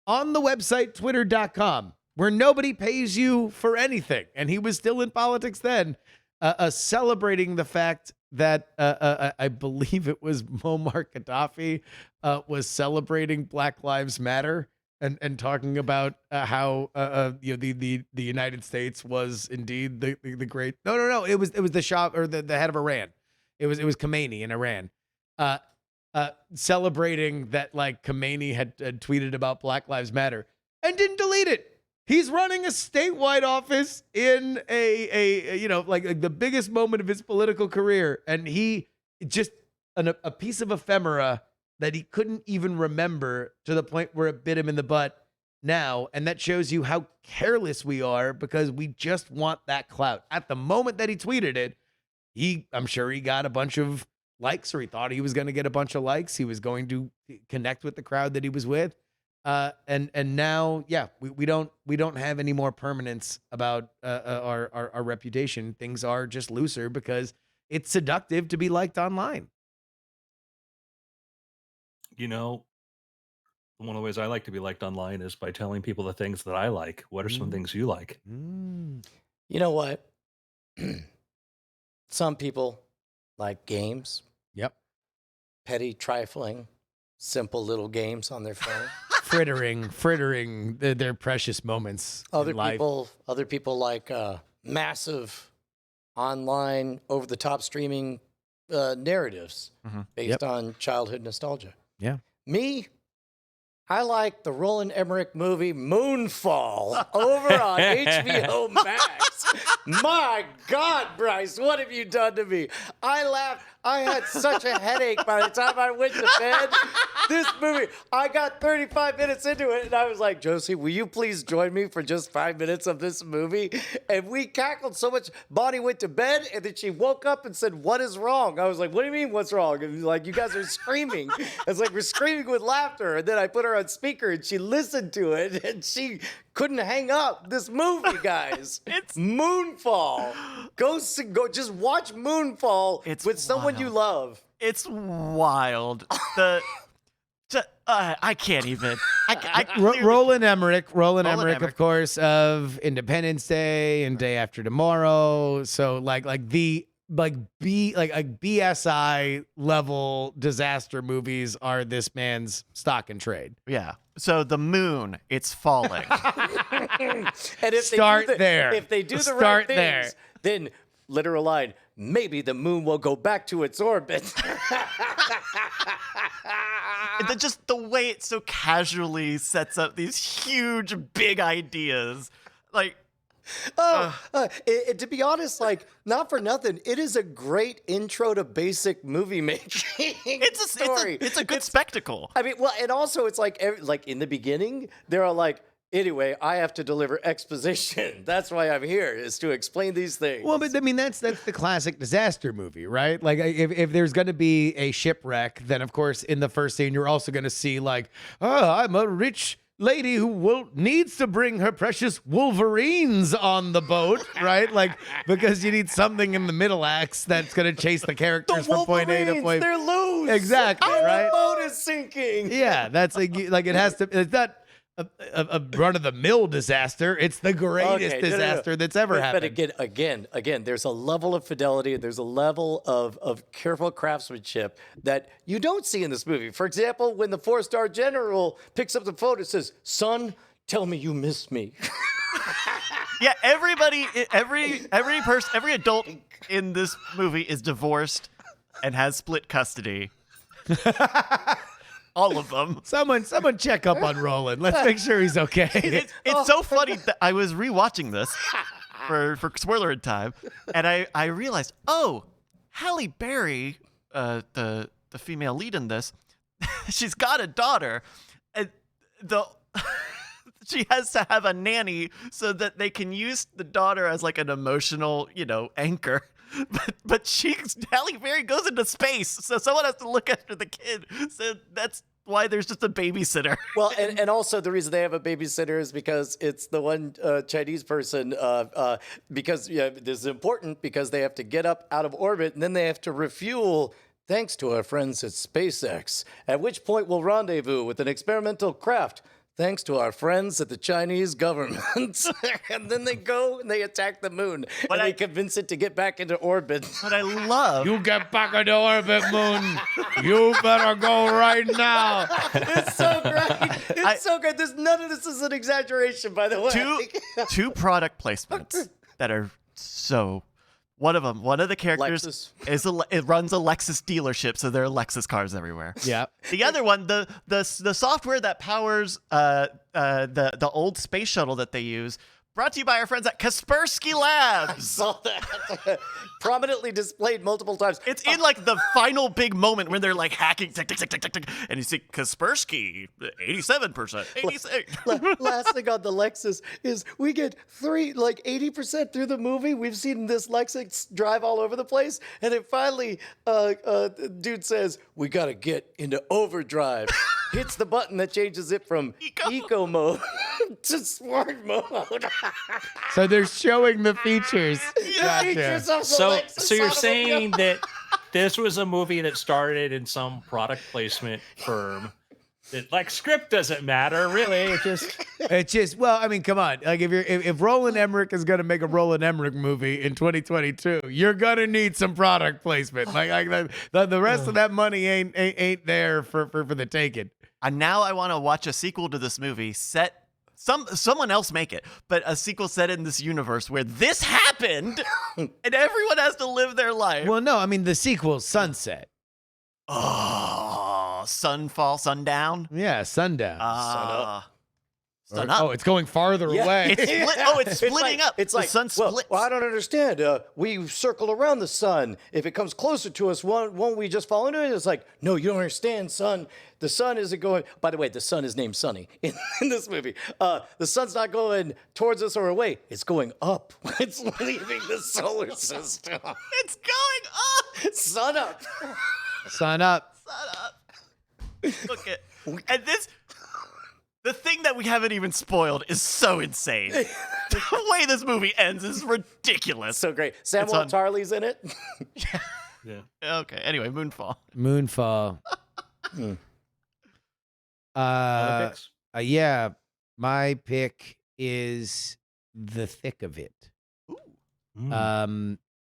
on the website twitter.com, where nobody pays you for anything. And he was still in politics then, celebrating the fact that I believe it was Muammar Gaddafi was celebrating Black Lives Matter and talking about how you know the United States was indeed the great. No, it was the Shah, or the head of Iran. It was Khomeini in Iran. Celebrating that like Khomeini had tweeted about Black Lives Matter and didn't delete it. He's running a statewide office in a you know, like the biggest moment of his political career, and he just a piece of ephemera that he couldn't even remember, to the point where it bit him in the butt now. And that shows you how careless we are, because we just want that clout. At the moment that he tweeted it, I'm sure he got a bunch of likes, or he thought he was going to get a bunch of likes. He was going to connect with the crowd that he was with. And now, yeah, we don't have any more permanence about our reputation. Things are just looser because it's seductive to be liked online. You know, one of the ways I like to be liked online is by telling people the things that I like. What are some things you like? You know what? Some people like games. Yep. Petty, trifling, simple little games on their phone. frittering their precious moments. Other in life. people like massive online over-the-top streaming narratives based on childhood nostalgia. Yeah. Me, I like the Roland Emmerich movie Moonfall over on HBO Max. My God, Bryce, what have you done to me? I laughed. I had such a headache by the time I went to bed. This movie, I got 35 minutes into it, and I was like, Josie, will you please join me for just 5 minutes of this movie? And we cackled so much. Bonnie went to bed, and then she woke up and said, what is wrong? I was like, what do you mean, what's wrong? And like, you guys are screaming. It's like, we're screaming with laughter. And then I put her on speaker, and she listened to it, and she couldn't hang up. This movie, guys. It's Moonfall. Go just watch Moonfall It's with someone you wild. love. It's wild. I can't even. I clearly- Roland Emmerich, Roland of Emmerich. course, of Independence Day and Day After Tomorrow. So like BSI level disaster movies are this man's stock and trade. Yeah. So the moon, it's falling. And if Start there. If they do the Start right things, there. then literal line, maybe the moon will go back to its orbit. Just the way it so casually sets up these huge, big ideas. Like, To be honest, like, not for nothing, it is a great intro to basic movie making. it's story. a good spectacle. I mean, well, and also it's like in the beginning, they're all like, anyway, I have to deliver exposition. That's why I'm here, is to explain these things. Well, but I mean, that's the classic disaster movie, right? Like, if there's going to be a shipwreck, then of course in the first scene you're also going to see like, oh, I'm a rich lady who needs to bring her precious Wolverines on the boat, right? Like, because you need something in the middle acts that's going to chase the The characters from point A to Wolverines, point B. they're loose. Exactly, And right? The boat is sinking. Yeah, that's like it has to. It's not a run of the mill disaster. It's the greatest Okay, no. disaster that's ever happened. But again, there's a level of fidelity, there's a level of careful craftsmanship that you don't see in this movie. For example, when the 4-star general picks up the phone and says, "Son, tell me you miss me." Yeah, everybody, every person, every adult in this movie is divorced and has split custody. All of them. Someone check up on Roland. Let's make sure he's okay. It's so funny that I was rewatching this for spoiler in time, and I realized, oh, Halle Berry, the female lead in this, she's got a daughter, and she has to have a nanny so that they can use the daughter as like an emotional, anchor. But Halle Berry goes into space, so someone has to look after the kid. So that's why there's just a babysitter. Well, and also the reason they have a babysitter is because it's the one Chinese person. Because this is important because they have to get up out of orbit and then they have to refuel. Thanks to our friends at SpaceX. At which point we'll rendezvous with an experimental craft. Thanks to our friends at the Chinese government. And then they go and they attack the moon. But they convince it to get back into orbit. But I love. You get back into orbit, Moon. You better go right now. It's so great. It's so good. None of this is an exaggeration, by the way. two product placements that are so. One of the characters it runs a Lexus dealership, so there are Lexus cars everywhere. Yeah. The other one, the software that powers the old space shuttle that they use, brought to you by our friends at Kaspersky Labs. Saw that prominently displayed multiple times. It's in like the final big moment when they're like hacking, tick, tick, tick, tick, tick, tick, and you see Kaspersky, 87%, 86. Last thing on the Lexus is we get 80% through the movie. We've seen this Lexus drive all over the place, and then finally, dude says, "We gotta get into overdrive." Hits the button that changes it from eco mode to sport mode. So they're showing the features. Features of the So Lexus you're automobile. saying that this was a movie that started in some product placement firm. That like script doesn't matter, really. It's just, well, I mean, come on. Like if Roland Emmerich is gonna make a Roland Emmerich movie in 2022, you're gonna need some product placement. Like the rest of that money ain't there for the taking. And now I want to watch a sequel to this movie set. Someone else make it, but a sequel set in this universe where this happened and everyone has to live their life. Well, no, I mean the sequel, Sunset. Oh, sunfall, sundown. Yeah, Sundown. Sun up. Oh, it's going farther Yeah. away. It's splitting up. It's The like, sun well, splits. I don't understand. We circle around the sun. If it comes closer to us, won't we just fall into it? It's like, no, you don't understand, son. The sun isn't going. By the way, the sun is named Sunny in this movie. The sun's not going towards us or away. It's going up. It's leaving the solar system. It's going up. Sun up. Sun up. Sun up. Look at and this. The thing that we haven't even spoiled is so insane. The way this movie ends is ridiculous. So great. Samuel on- Tarly's in it. Yeah. Okay. Anyway, Moonfall. Moonfall. Other picks? Yeah, my pick is The Thick of It.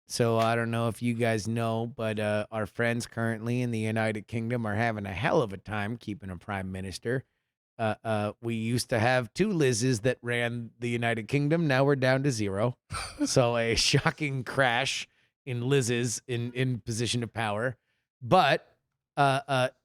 So I don't know if you guys know, but our friends currently in the United Kingdom are having a hell of a time keeping a prime minister. We used to have 2 Liz's that ran the United Kingdom. Now we're down to 0. So a shocking crash in Liz's in position of power. But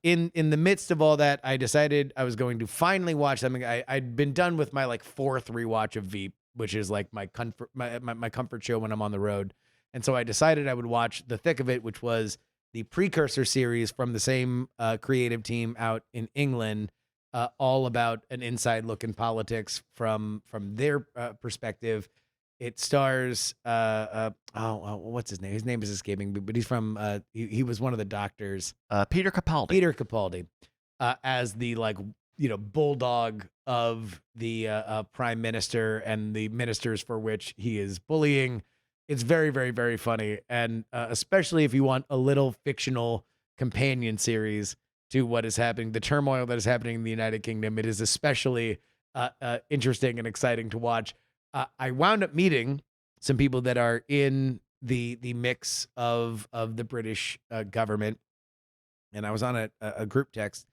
in the midst of all that, I decided I was going to finally watch something. I'd been done with my like 4th rewatch of Veep, which is like my comfort show when I'm on the road. And so I decided I would watch The Thick of It, which was the precursor series from the same creative team out in England. All about an inside look in politics from their perspective. It stars what's his name? His name is escaping me, but he's from he was one of the doctors. Peter Capaldi. Peter Capaldi as the bulldog of the prime minister and the ministers for which he is bullying. It's very, very, very funny, and especially if you want a little fictional companion series to what is happening, the turmoil that is happening in the United Kingdom. It is especially interesting and exciting to watch. I wound up meeting some people that are in the mix of the British government, and I was on a group text,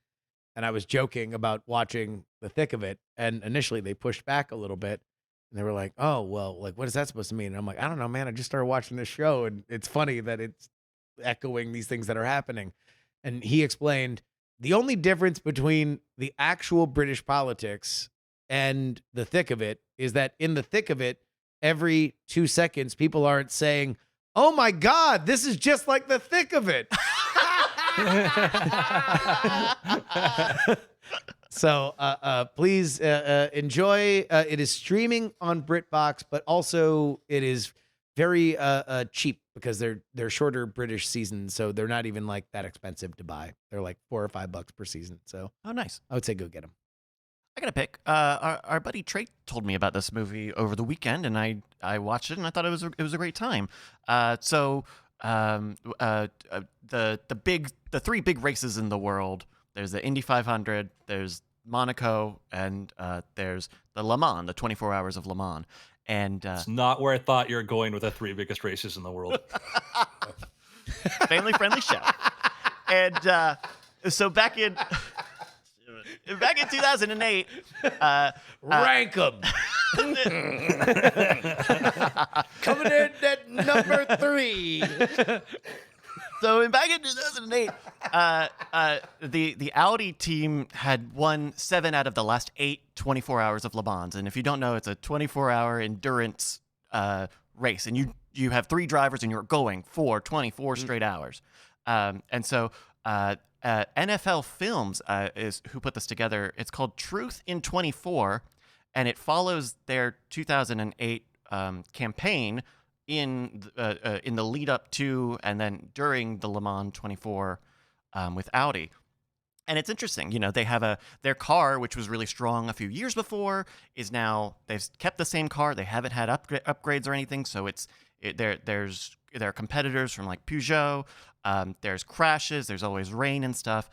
and I was joking about watching the thick of it, and initially they pushed back a little bit, and they were like, "Oh, well, like what is that supposed to mean?" And I'm like, "I don't know, man. I just started watching this show, and it's funny that it's echoing these things that are happening." And he explained the only difference between the actual British politics and the thick of it is that in the thick of it, every 2 seconds, people aren't saying, "Oh my God, this is just like the thick of it." So please enjoy. It is streaming on BritBox, but also it is very cheap because they're shorter British seasons, so they're not even like that expensive to buy. They're like $4 or $5 per season. So Oh, nice. I would say go get them. I got to pick. Our buddy Trey told me about this movie over the weekend, and I watched it, and I thought it was a great time. The three big races in the world. There's the Indy 500. There's Monaco, and there's the Le Mans, the 24 Hours of Le Mans. And It's not where I thought you were going with the three biggest races in the world. family-friendly show. And so back in 2008, Rank them. Coming in at number 3. So back in 2008, the Audi team had won 7 out of the last 8 24 Hours of Le Mans. And if you don't know, it's a 24-hour endurance race, and you have 3 drivers, and you're going for 24 straight hours. And so NFL Films is who put this together. It's called Truth in 24, and it follows their 2008 campaign in the lead up to and then during the Le Mans 24 with Audi. And it's interesting, they have their car, which was really strong a few years before, is now, they've kept the same car. They haven't had upgrades or anything. So there are competitors from like Peugeot. There's crashes. There's always rain and stuff.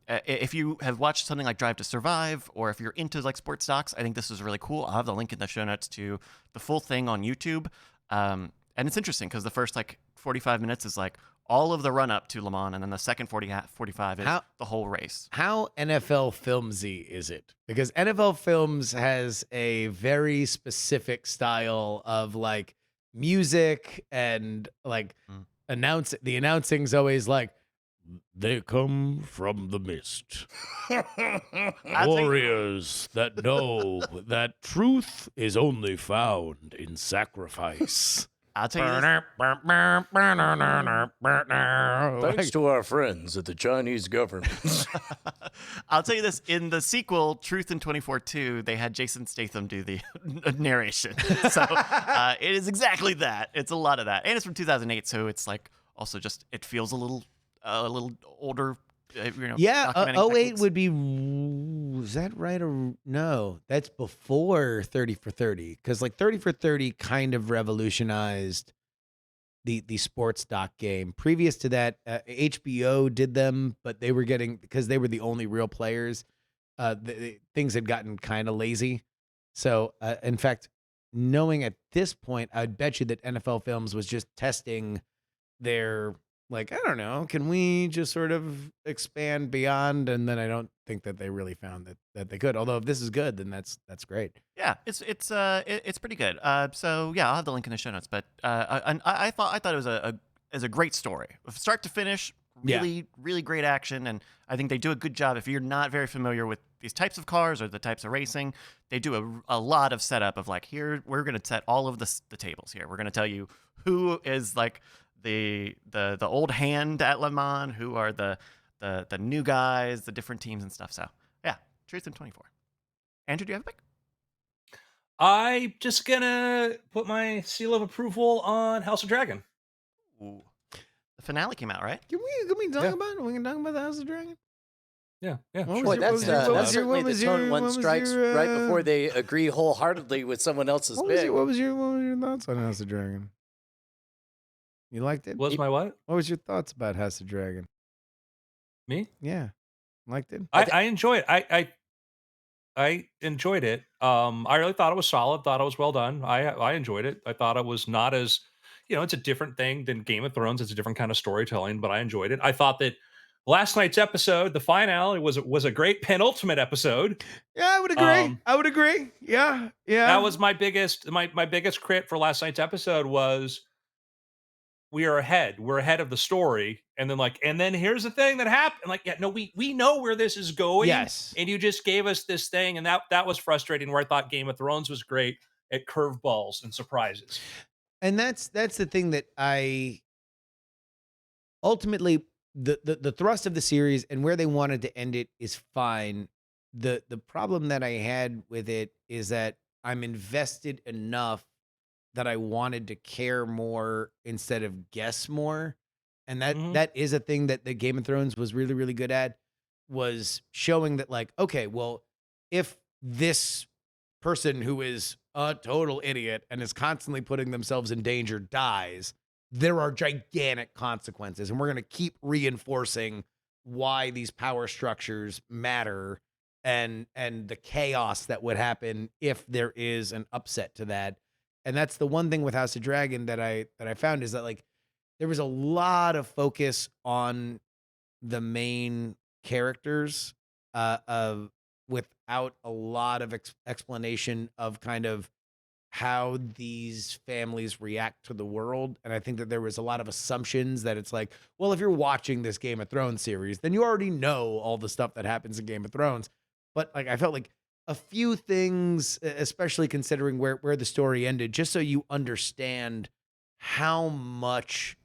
If you have watched something like Drive to Survive, or if you're into like sports docs, I think this is really cool. I'll have the link in the show notes to the full thing on YouTube. And it's interesting because the first like 45 minutes is like all of the run up to Le Mans, and then the second 45 is the whole race. How NFL Filmsy is it? Because NFL Films has a very specific style of like music and like the announcing's always like, "They come from the mist. Warriors that know that truth is only found in sacrifice." I'll tell you this. Thanks to our friends at the Chinese government. I'll tell you this. In the sequel, Truth in 24-2, they had Jason Statham do the narration. So it is exactly that. It's a lot of that. And it's from 2008, so it's like also just, it feels a little older. Yeah, documenting 08 techniques. would be, is that right or no? That's before 30 for 30, because like 30 for 30 kind of revolutionized the sports doc game. Previous to that, HBO did them, but they were because they were the only real players, things had gotten kind of lazy. So in fact, knowing at this point, I'd bet you that NFL Films was just testing their, like, I don't know, can we just sort of expand beyond? And then I don't think that they really found that they could. Although if this is good, then that's great. Yeah, it's pretty good. So yeah, I'll have the link in the show notes. But I thought it was a great story, start to finish. Really, really great action, and I think they do a good job. If you're not very familiar with these types of cars or the types of racing, they do a lot of setup of like, here we're going to set all of the tables here. We're going to tell you who is like the old hand at Le Mans, who are the new guys, the different teams and stuff. So yeah, Truth in 24. Andrew, do you have a pick? I'm just gonna put my seal of approval on House of Dragon. Ooh. The finale came out, right? Can we talk about it? We can talk about the House of Dragon? Yeah, yeah, What sure. was Boy, your, what that's was your, what that's was your, certainly what the was tone your, one what was strikes your, right before they agree wholeheartedly with someone else's what was pick. your, what was your, what was your thoughts on House of Dragon? You liked it? Was my what? What was your thoughts about House of Dragon? Me? Yeah, liked it. I thi- I enjoy it. I enjoyed it. I really thought it was solid. Thought it was well done. I enjoyed it. I thought it was not as, it's a different thing than Game of Thrones. It's a different kind of storytelling, but I enjoyed it. I thought that last night's episode, the finale, was a great penultimate episode. Yeah, I would agree. Um, I would agree. Yeah, that yeah. was my biggest crit for last night's episode was we are ahead. We're ahead of the story. And then here's the thing that happened. Like, yeah, no, we know where this is going. Yes. And you just gave us this thing. And that was frustrating where I thought Game of Thrones was great at curveballs and surprises. And that's the thing that I ultimately the thrust of the series and where they wanted to end it is fine. The problem that I had with it is that I'm invested enough that I wanted to care more instead of guess more. And Mhm. that is a thing that the Game of Thrones was really, really good at, was showing that, like, okay, well, if this person who is a total idiot and is constantly putting themselves in danger dies, there are gigantic consequences. And we're going to keep reinforcing why these power structures matter and the chaos that would happen if there is an upset to that. And that's the one thing with House of Dragon that I found is that, like, there was a lot of focus on the main characters, of without a lot of explanation of kind of how these families react to the world. And I think that there was a lot of assumptions that it's like, well, if you're watching this Game of Thrones series, then you already know all the stuff that happens in Game of Thrones. But like, I felt like a few things, especially considering where the story ended, just so you understand how much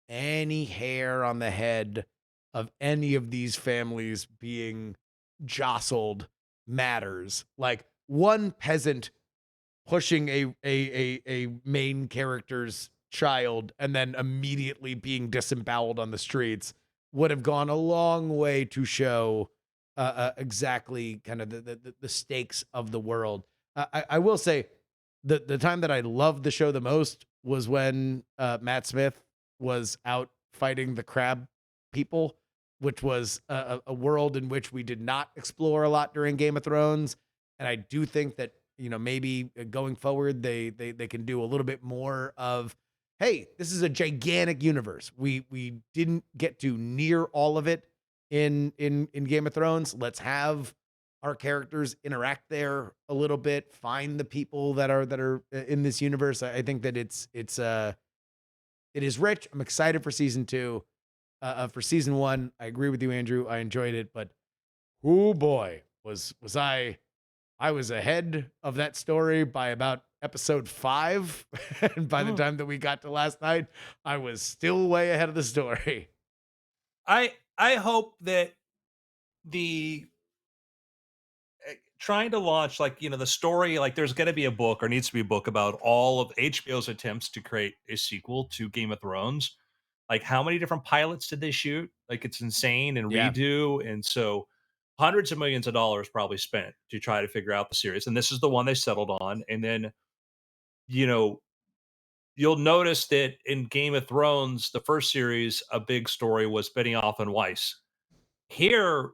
any hair on the head of any of these families being jostled matters. Like one peasant pushing a main character's child and then immediately being disemboweled on the streets would have gone a long way to show exactly kind of the stakes of the world. I will say the time that I loved the show the most was when Matt Smith was out fighting the crab people, which was a world in which we did not explore a lot during Game of Thrones. And I do think that, maybe going forward they can do a little bit more of, hey, this is a gigantic universe. We didn't get to near all of it in Game of Thrones. Let's have our characters interact there a little bit, find the people that are in this universe. I think that it is rich. I'm excited for season 2. For season 1, I agree with you, Andrew. I enjoyed it, but oh boy, was I was ahead of that story by about episode 5. And by the Mm. time that we got to last night, I was still way ahead of the story. I hope that the trying to launch, like, the story, like there's going to be a book or needs to be a book about all of HBO's attempts to create a sequel to Game of Thrones. Like, how many different pilots did they shoot? Like, it's insane, and Yeah. redo. And so hundreds of millions of dollars probably spent to try to figure out the series. And this is the one they settled on. And then, you know, you'll notice that in Game of Thrones, the first series, a big story was Benioff and Weiss. Here,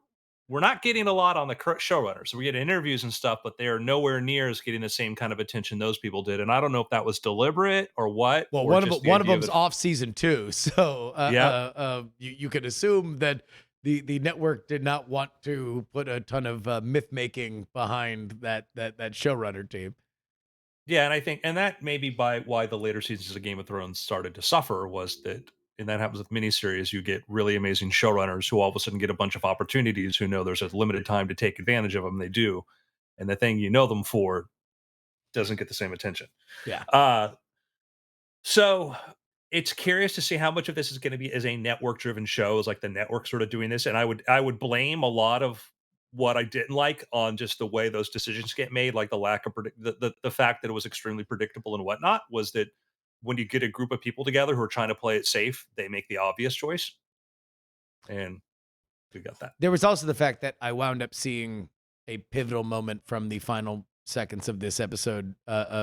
we're not getting a lot on the showrunners. We get interviews and stuff, but they are nowhere near as getting the same kind of attention those people did. And I don't know if that was deliberate or what. Well, Or just the one of idea them's that, off season 2, so yeah, you could assume that the network did not want to put a ton of myth making behind that showrunner team. yeah, and I think, and that may be by why the later seasons of Game of Thrones started to suffer was that, and that happens with miniseries. You get really amazing showrunners who all of a sudden get a bunch of opportunities, who know there's a limited time to take advantage of them. They do, and the thing you know them for doesn't get the same attention. Yeah. So it's curious to see how much of this is going to be as a network driven show, is like the network sort of doing this. And I would blame a lot of what I didn't like on just the way those decisions get made, like the lack of the fact that it was extremely predictable and whatnot, was that when you get a group of people together who are trying to play it safe, they make the obvious choice. And We got that. There was also the fact that I wound up seeing a pivotal moment from the final seconds of this episode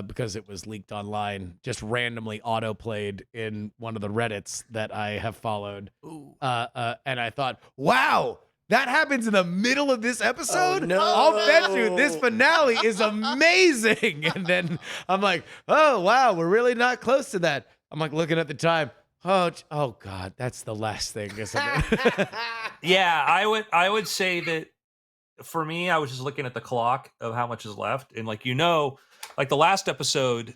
because it was leaked online, just randomly auto-played in one of the Reddits that I have followed. And I thought, wow, that happens in the middle of this episode? Oh, no. I'll bet you this finale is amazing. And then I'm like, oh, wow, we're really not close to that. I'm like looking at the time. Oh God, that's the last thing, isn't it? Yeah, I would say that for me, I was just looking at the clock of how much is left, and like like the last episode,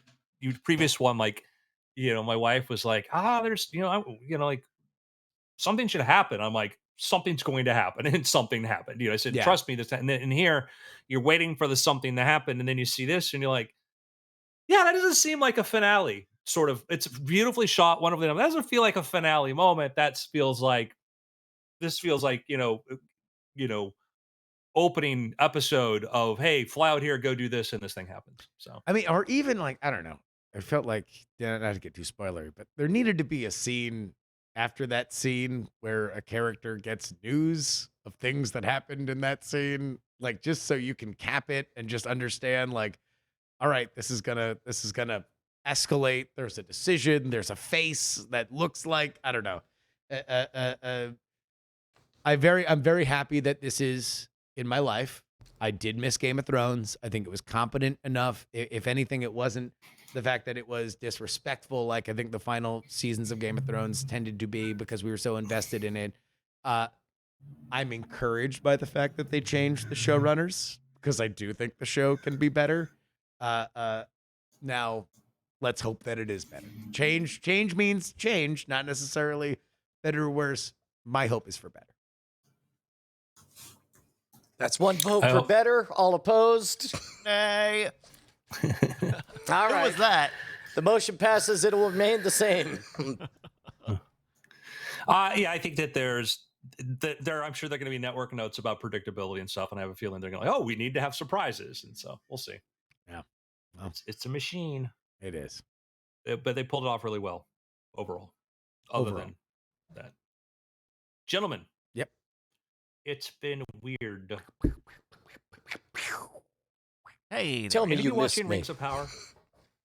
previous one, like my wife was like, there's like something should happen. I'm like, something's going to happen, and something happened. I said, Yeah. trust me, this. And then in here, you're waiting for the something to happen, and then you see this, and you're like, yeah, that doesn't seem like a finale. Sort of, it's beautifully shot. One of them, that doesn't feel like a finale moment. This feels like opening episode of, hey, fly out here, go do this, and this thing happens. So I mean, or even like, I don't know. I felt like, not to get too spoilery, but there needed to be a scene after that scene where a character gets news of things that happened in that scene, like just so you can cap it and just understand, like, all right, this is gonna escalate. There's a decision. There's a face that looks like, I don't know. I'm very happy that this is in my life. I did miss Game of Thrones. I think it was competent enough. If anything, it wasn't the fact that it was disrespectful, like I think the final seasons of Game of Thrones tended to be, because we were so invested in it. I'm encouraged by the fact that they changed the showrunners, because I do think the show can be better. Now, let's hope that it is better. Change means change, not necessarily better or worse. My hope is for better. That's one vote for better. All opposed? Nay. All Who right. was that? The motion passes. It will remain the same. yeah, I think that I'm sure they're going to be network notes about predictability and stuff, and I have a feeling they're going to we need to have surprises, and so we'll see. Yeah, well, it's a machine. It is, but they pulled it off really well overall. Other than that, gentlemen. Yep. It's been weird. Hey, Tell me Any of you you missed watching me. Rings of Power?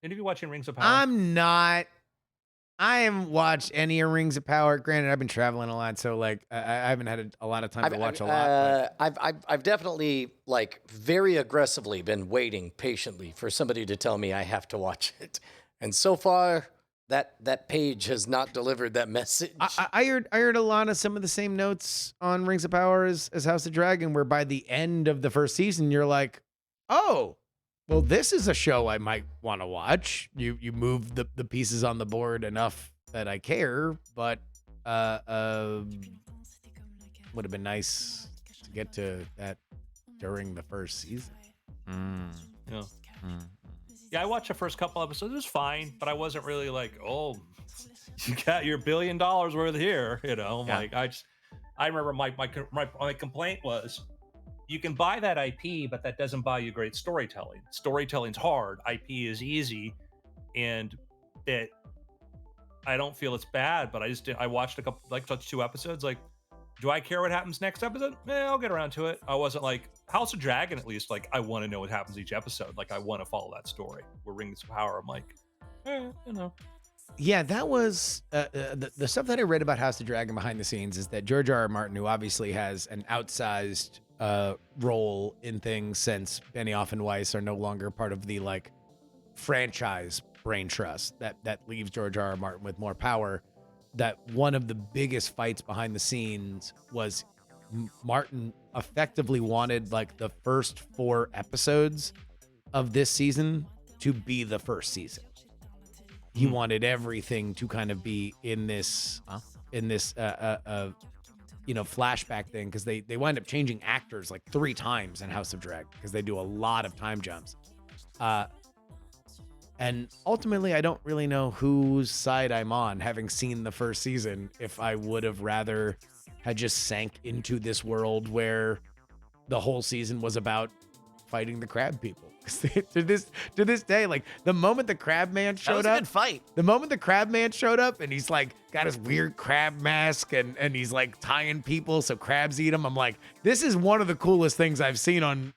Any of you watching Rings of Power? I'm not. I haven't watched any of Rings of Power. Granted, I've been traveling a lot, so like I haven't had a lot of time to watch a lot. I've definitely very aggressively been waiting patiently for somebody to tell me I have to watch it, and so far that page has not delivered that message. I heard a lot of some of the same notes on Rings of Power as House of Dragon, where by the end of the first season, you're like, oh, well, this is a show I might want to watch. You move the pieces on the board enough that I care, but would have been nice to get to that during the first season. Yeah. Yeah, I watched the first couple episodes. It was fine, but I wasn't really like, oh, you got your $1 billion worth here. Yeah. I remember my complaint was, you can buy that IP, but that doesn't buy you great storytelling. Storytelling's hard. IP is easy, and that I don't feel it's bad, but I watched a couple, touched 2 episodes. Like, do I care what happens next episode? I'll get around to it. I wasn't like House of Dragon, at least. Like, I want to know what happens each episode. Like, I want to follow that story. Where Rings of Power, I'm like, Yeah, that was the stuff that I read about House of Dragon behind the scenes is that George R.R. Martin, who obviously has an outsized role in things since Benioff and Weiss are no longer part of the franchise brain trust that leaves George R.R. Martin with more power, that one of the biggest fights behind the scenes was Martin effectively wanted the first 4 episodes of this season to be the first season. He wanted everything to kind of be in this flashback thing, because they wind up changing actors 3 times in House of Dragon because they do a lot of time jumps. And ultimately, I don't really know whose side I'm on, having seen the first season, if I would have rather had just sank into this world where the whole season was about fighting the crab people. to this day, like the moment the crab man That was showed a up, good fight. the moment the crab man showed up and he's like got his weird crab mask and he's like tying people so crabs eat him, I'm like, this is one of the coolest things I've seen on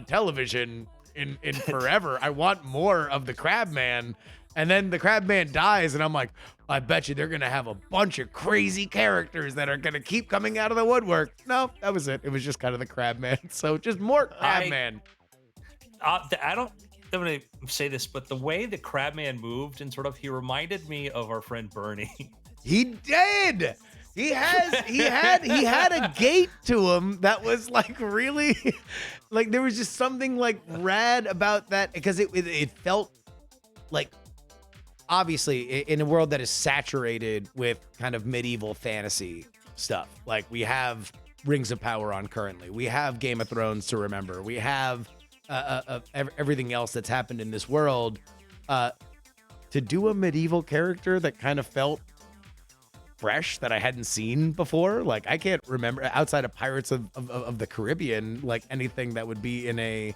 television in forever. I want more of the crab man. And then the crab man dies, and I'm like, I bet you they're gonna have a bunch of crazy characters that are gonna keep coming out of the woodwork. No, that was it. It was just kind of the crab man. So just more crab man. I don't. I'm gonna say this, but the way the Crabman moved and sort of, he reminded me of our friend Bernie. He did. He had a gait to him that was like really, like there was just something like rad about that because it felt like, obviously in a world that is saturated with kind of medieval fantasy stuff. Like we have Rings of Power on currently. We have Game of Thrones to remember. We have everything else that's happened in this world. To do a medieval character that kind of felt fresh that I hadn't seen before. Like I can't remember outside of Pirates of the Caribbean, like anything that would be in a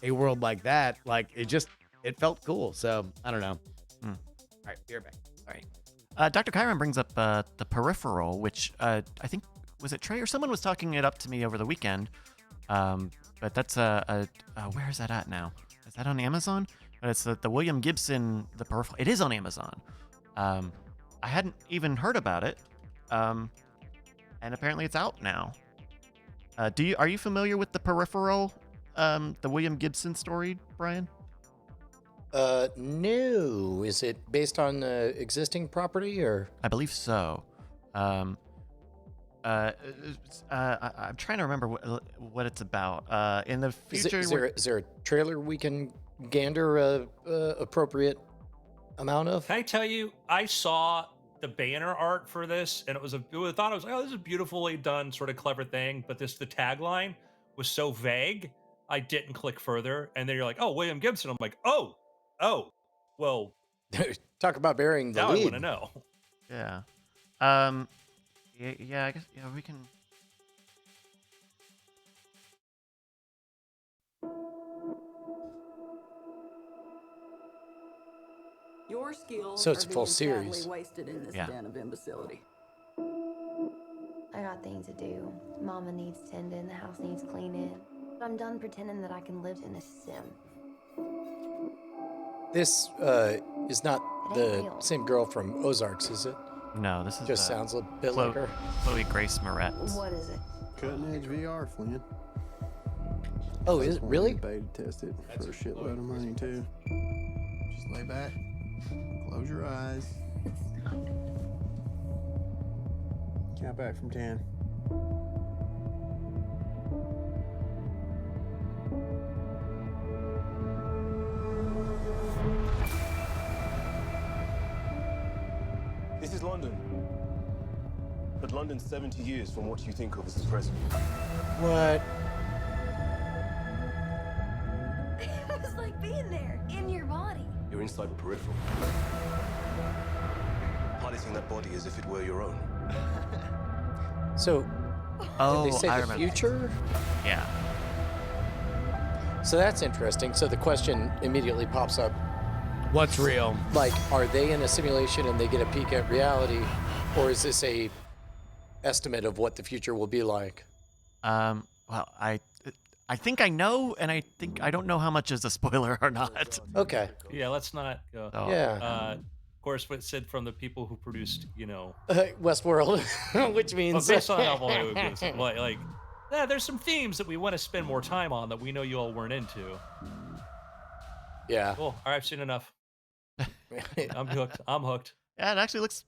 world like that. Like it felt cool. So I don't know. All right, be right back. All right. Dr. Chiron brings up the Peripheral, which I think, was it Trey or someone was talking it up to me over the weekend. But that's where is that at now? Is that on Amazon? But it's the William Gibson, the Peripheral. It is on Amazon. I hadn't even heard about it, and apparently it's out now. Are you familiar with the Peripheral, the William Gibson story, Brian? No. Is it based on existing property or? I believe so. I'm trying to remember what it's about. In the future, Is there a trailer we can gander appropriate amount of? Can I tell you, I saw the banner art for this, and I thought it was like, oh, this is a beautifully done, sort of clever thing. But the tagline was so vague, I didn't click further. And then you're like, oh, William Gibson. I'm like, oh, well, Talk about burying the now I lead. want to know. yeah. Yeah, I guess we can. Your skills So it's are a full being sadly series. wasted in this Yeah. den of imbecility. I got things to do. Mama needs tending, the house needs cleaning. I'm done pretending that I can live in a sim. This is not It ain't the real. same girl from Ozarks, is it? No, this is Just sounds a bit like her. Chloe Grace Moretz. What is it? Cutting edge VR, Flynn. Oh, is it really? Beta test it for a shitload of money too. Just lay back, close your eyes. Count back from 10. This is London. But London's 70 years from what you think of as the present. What? It was like being there, in your body. You're inside the peripheral. Piloting that body as if it were your own. So, Oh, did they say I the remember. future? Yeah. So that's interesting. So the question immediately pops up, What's real? like, are they in a simulation and they get a peek at reality? Or is this a estimate of what the future will be like? Well, I think I know, and I think I don't know how much is a spoiler or not. Okay. Yeah, let's not go. So, Yeah. Of course, what said from the people who produced, Westworld, which well, means based on how long it was, like, yeah, there's some themes that we want to spend more time on that we know you all weren't into. yeah. Cool. All right, I've seen enough. I'm hooked. I'm hooked. Yeah, it actually looks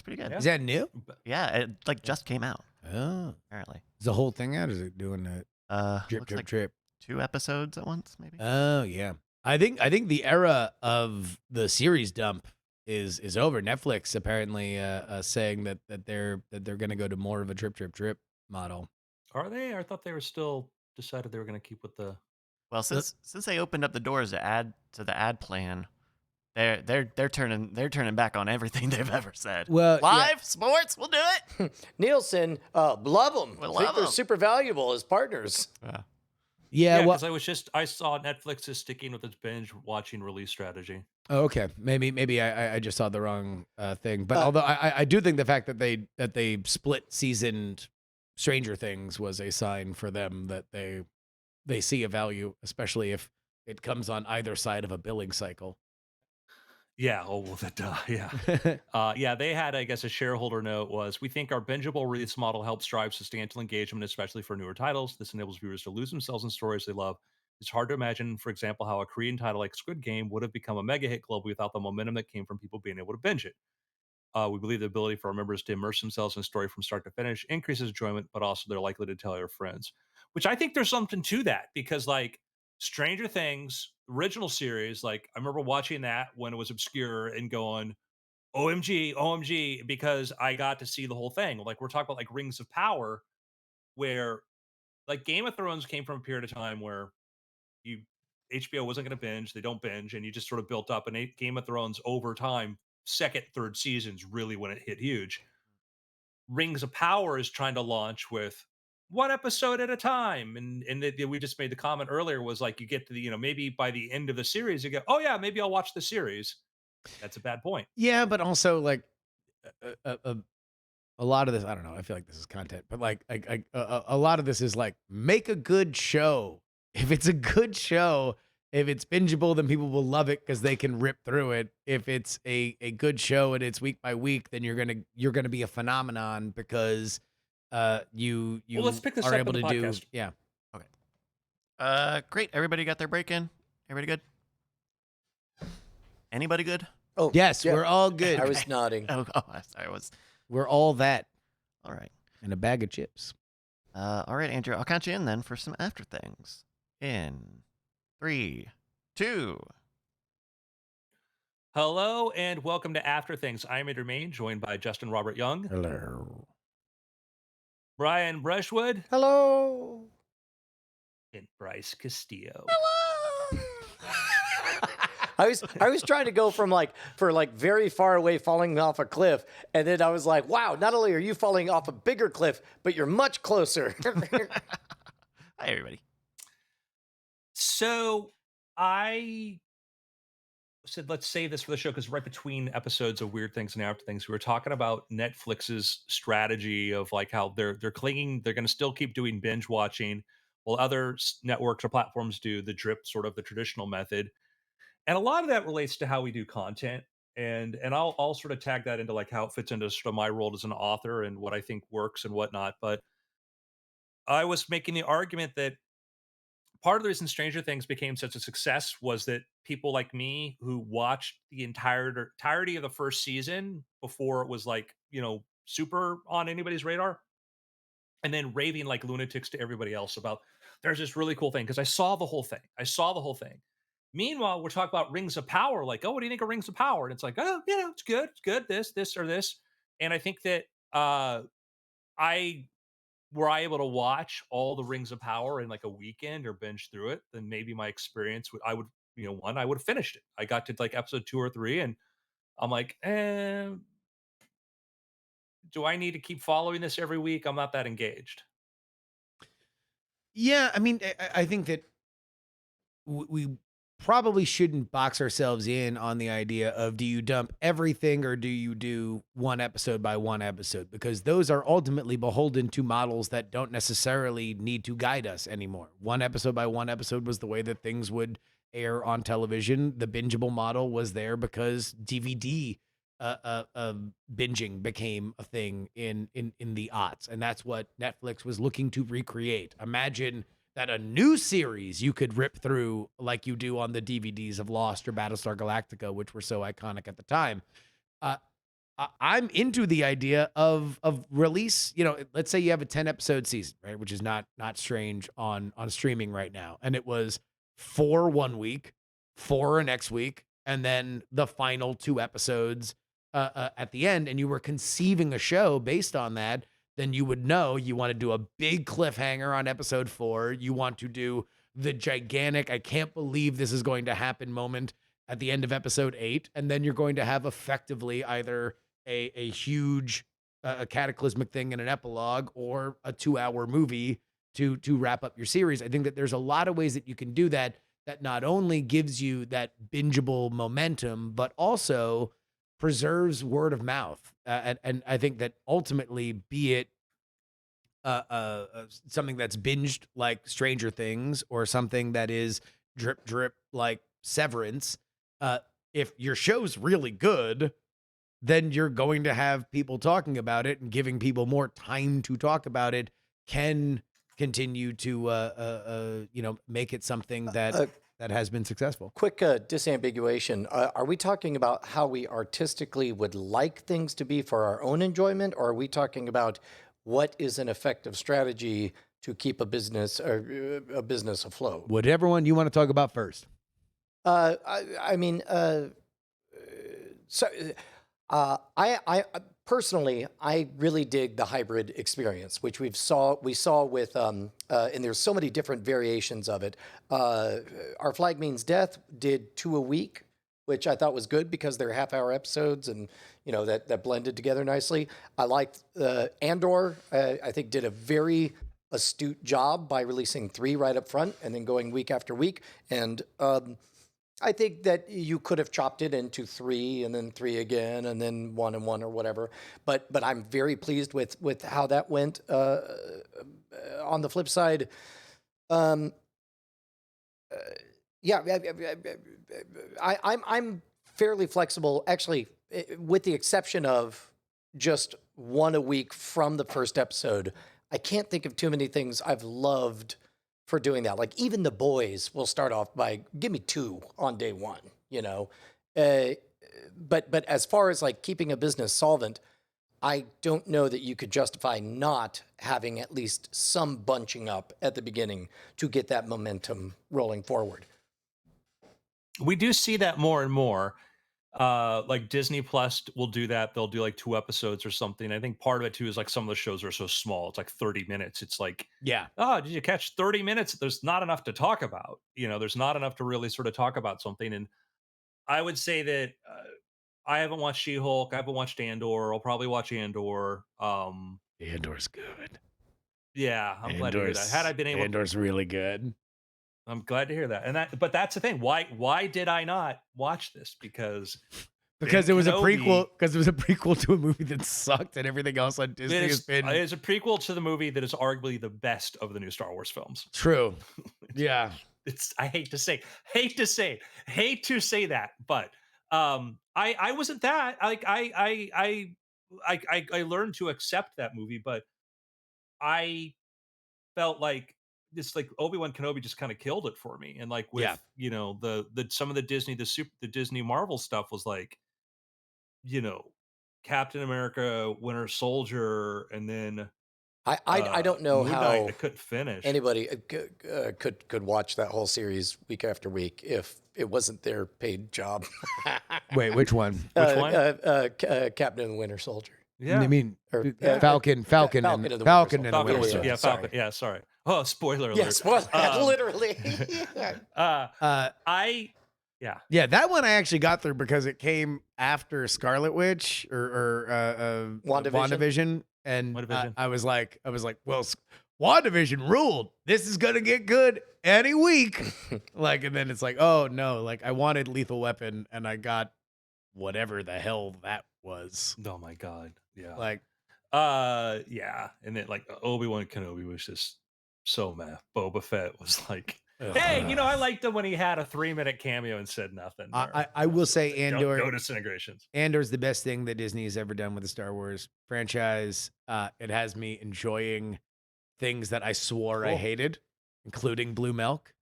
pretty good. Yeah. Is that new? Yeah, it like just came out Oh, apparently. is the whole thing out? Is it doing that drip, Looks drip, like drip? 2 episodes at once, maybe. Oh yeah. I think the era of the series dump is over. Netflix apparently saying that they're gonna go to more of a drip, drip, drip model. Are they? I thought they were still decided they were going to keep with the. Well, since they opened up the doors to the ad plan, they're turning back on everything they've ever said. Well, yeah. Live sports, we'll do it. Nielsen, love them. We Think love they're 'em. super valuable as partners. Yeah. Yeah, well, because I saw Netflix is sticking with its binge watching release strategy. oh, okay. Maybe I just saw the wrong thing. But Uh, although I do think the fact that they split seasoned Stranger Things was a sign for them that they see a value, especially if it comes on either side of a billing cycle. Yeah. Oh, well, yeah. Yeah, they had, I guess, a shareholder note was, we think our bingeable release model helps drive substantial engagement, especially for newer titles. This enables viewers to lose themselves in stories they love. It's hard to imagine, for example, how a Korean title like Squid Game would have become a mega hit globally without the momentum that came from people being able to binge it. We believe the ability for our members to immerse themselves in a story from start to finish increases enjoyment, but also they're likely to tell their friends. Which I think there's something to that because, like, Stranger Things original series, like I remember watching that when it was obscure and going, "OMG, OMG," because I got to see the whole thing. Like we're talking about like Rings of Power, where like Game of Thrones came from a period of time where you HBO wasn't going to binge, they don't binge, and you just sort of built up. And Game of Thrones over time, second, third seasons really when it hit huge. Rings of Power is trying to launch with one episode at a time, we just made the comment earlier was like you get to the maybe by the end of the series you go, oh yeah, maybe I'll watch the series. That's a bad point. Yeah, but also like a lot of this, I don't know. I feel like this is content, but like a lot of this is like make a good show. If it's a good show, if it's bingeable, then people will love it because they can rip through it. If it's a good show and it's week by week, then you're gonna be a phenomenon because you Well, let's pick this are up able in to the do podcast. yeah. Great. Everybody got their break in? Everybody good? Anybody good? Oh, Yes, yeah. we're all good. I was nodding. Sorry, I was. We're all that All right. and a bag of chips. All right, Andrew. I'll count you in then for some after things. In 3, 2. Hello and welcome to After Things. I'm Andrew Main, joined by Justin Robert Young, Hello. Brian Brushwood, Hello. and Bryce Castillo. I was trying to go from for very far away falling off a cliff, and then I was like, wow, not only are you falling off a bigger cliff, but you're much closer. Hi, everybody. So I said, let's save this for the show because right between episodes of Weird Things and After Things, we were talking about Netflix's strategy of like how they're clinging, they're going to still keep doing binge watching, while other networks or platforms do the drip, sort of the traditional method. And a lot of that relates to how we do content. And I'll sort of tag that into like how it fits into sort of my role as an author and what I think works and whatnot. But I was making the argument that part of the reason Stranger Things became such a success was that people like me who watched the entirety of the first season before it was like, super on anybody's radar, and then raving like lunatics to everybody else about there's this really cool thing because I saw the whole thing. I saw the whole thing. Meanwhile, we're talking about Rings of Power, like, oh, what do you think of Rings of Power? And it's like, oh, it's good, this, or this. And I think that I were I able to watch all the Rings of Power in like a weekend or binge through it, then maybe my experience would I would, one, I would have finished it. I got to like episode 2 or 3 and I'm like, do I need to keep following this every week? I'm not that engaged. Yeah, I mean, I think that we probably shouldn't box ourselves in on the idea of do you dump everything or do you do one episode by one episode? Because those are ultimately beholden to models that don't necessarily need to guide us anymore. One episode by one episode was the way that things would air on television. The bingeable model was there because DVD binging became a thing in the aughts, and that's what Netflix was looking to recreate. Imagine that a new series you could rip through like you do on the DVDs of Lost or Battlestar Galactica, which were so iconic at the time. I'm into the idea of release. Let's say you have a 10 episode season, right, which is not strange on streaming right now, and it was 4 one week, 4 next week, and then the final 2 episodes at the end, and you were conceiving a show based on that. Then you would know you want to do a big cliffhanger on episode 4. You want to do the gigantic, I can't believe this is going to happen moment at the end of episode 8. And then you're going to have effectively either a huge, a cataclysmic thing in an epilogue or a 2-hour movie to wrap up your series. I think that there's a lot of ways that you can do that not only gives you that bingeable momentum, but also preserves word of mouth. And I think that ultimately, be it something that's binged like Stranger Things or something that is drip drip like Severance, if your show's really good, then you're going to have people talking about it, and giving people more time to talk about it can continue to make it something that has been successful. Quick disambiguation. Are we talking about how we artistically would like things to be for our own enjoyment, or are we talking about what is an effective strategy to keep a business afloat? Whatever one you want to talk about first. I personally, I really dig the hybrid experience, which we saw with, and there's so many different variations of it. Our Flag Means Death did 2 a week, which I thought was good because they're half-hour episodes, and that blended together nicely. I liked Andor. I think did a very astute job by releasing 3 right up front and then going week after week. And I think that you could have chopped it into 3 and then 3 again and then 1 and 1 or whatever. But I'm very pleased with how that went. On the flip side, I'm fairly flexible, actually, with the exception of just 1 a week from the first episode. I can't think of too many things I've loved for doing that. Like even The Boys will start off by give me 2 on day 1, but as far as like keeping a business solvent, I don't know that you could justify not having at least some bunching up at the beginning to get that momentum rolling forward. We do see that more and more. Like Disney Plus will do that. They'll do like 2 episodes or something. I think part of it too is like some of the shows are so small. It's like 30 minutes. It's like, oh, did you catch 30 minutes? There's not enough to talk about. There's not enough to really sort of talk about something. And I would say that I haven't watched She-Hulk. I haven't watched Andor. I'll probably watch Andor. Andor's good. Yeah, I'm glad to hear that. Had I been able, Andor's really good. I'm glad to hear that. But that's the thing. Why did I not watch this? Because it was a prequel. Because it was a prequel to a movie that sucked, and everything else on Disney has been. It is a prequel to the movie that is arguably the best of the new Star Wars films. True. Yeah. I hate to say that, but I wasn't that like I learned to accept that movie, but I felt like this, like Obi-Wan Kenobi just kind of killed it for me. And like with the some of the Disney Marvel stuff was like, Captain America, Winter Soldier, and then I don't know Moon how Knight, I couldn't finish. Anybody could watch that whole series week after week if it wasn't their paid job. Wait, which one? Which one? Captain and the Winter Soldier. Yeah, I mean, Falcon, Falcon and and the Falcon Winter and the Soldier. Winter Yeah, Soldier. Falcon. Sorry. Yeah, sorry. Oh, spoiler alert. Yes, literally. Yeah, that one I actually got through because it came after Scarlet Witch or WandaVision, and WandaVision. I was like, well, WandaVision ruled. This is gonna get good any week. And then it's like, oh no, like I wanted Lethal Weapon, and I got whatever the hell that was. Oh my god. Yeah. Yeah, and then like Obi-Wan Kenobi was just so meh. Boba Fett was like, hey, I liked him when he had a 3-minute cameo and said nothing. I will say Andor. Go to Disintegrations. Andor's the best thing that Disney has ever done with the Star Wars franchise. It has me enjoying things that I swore I hated, including blue milk.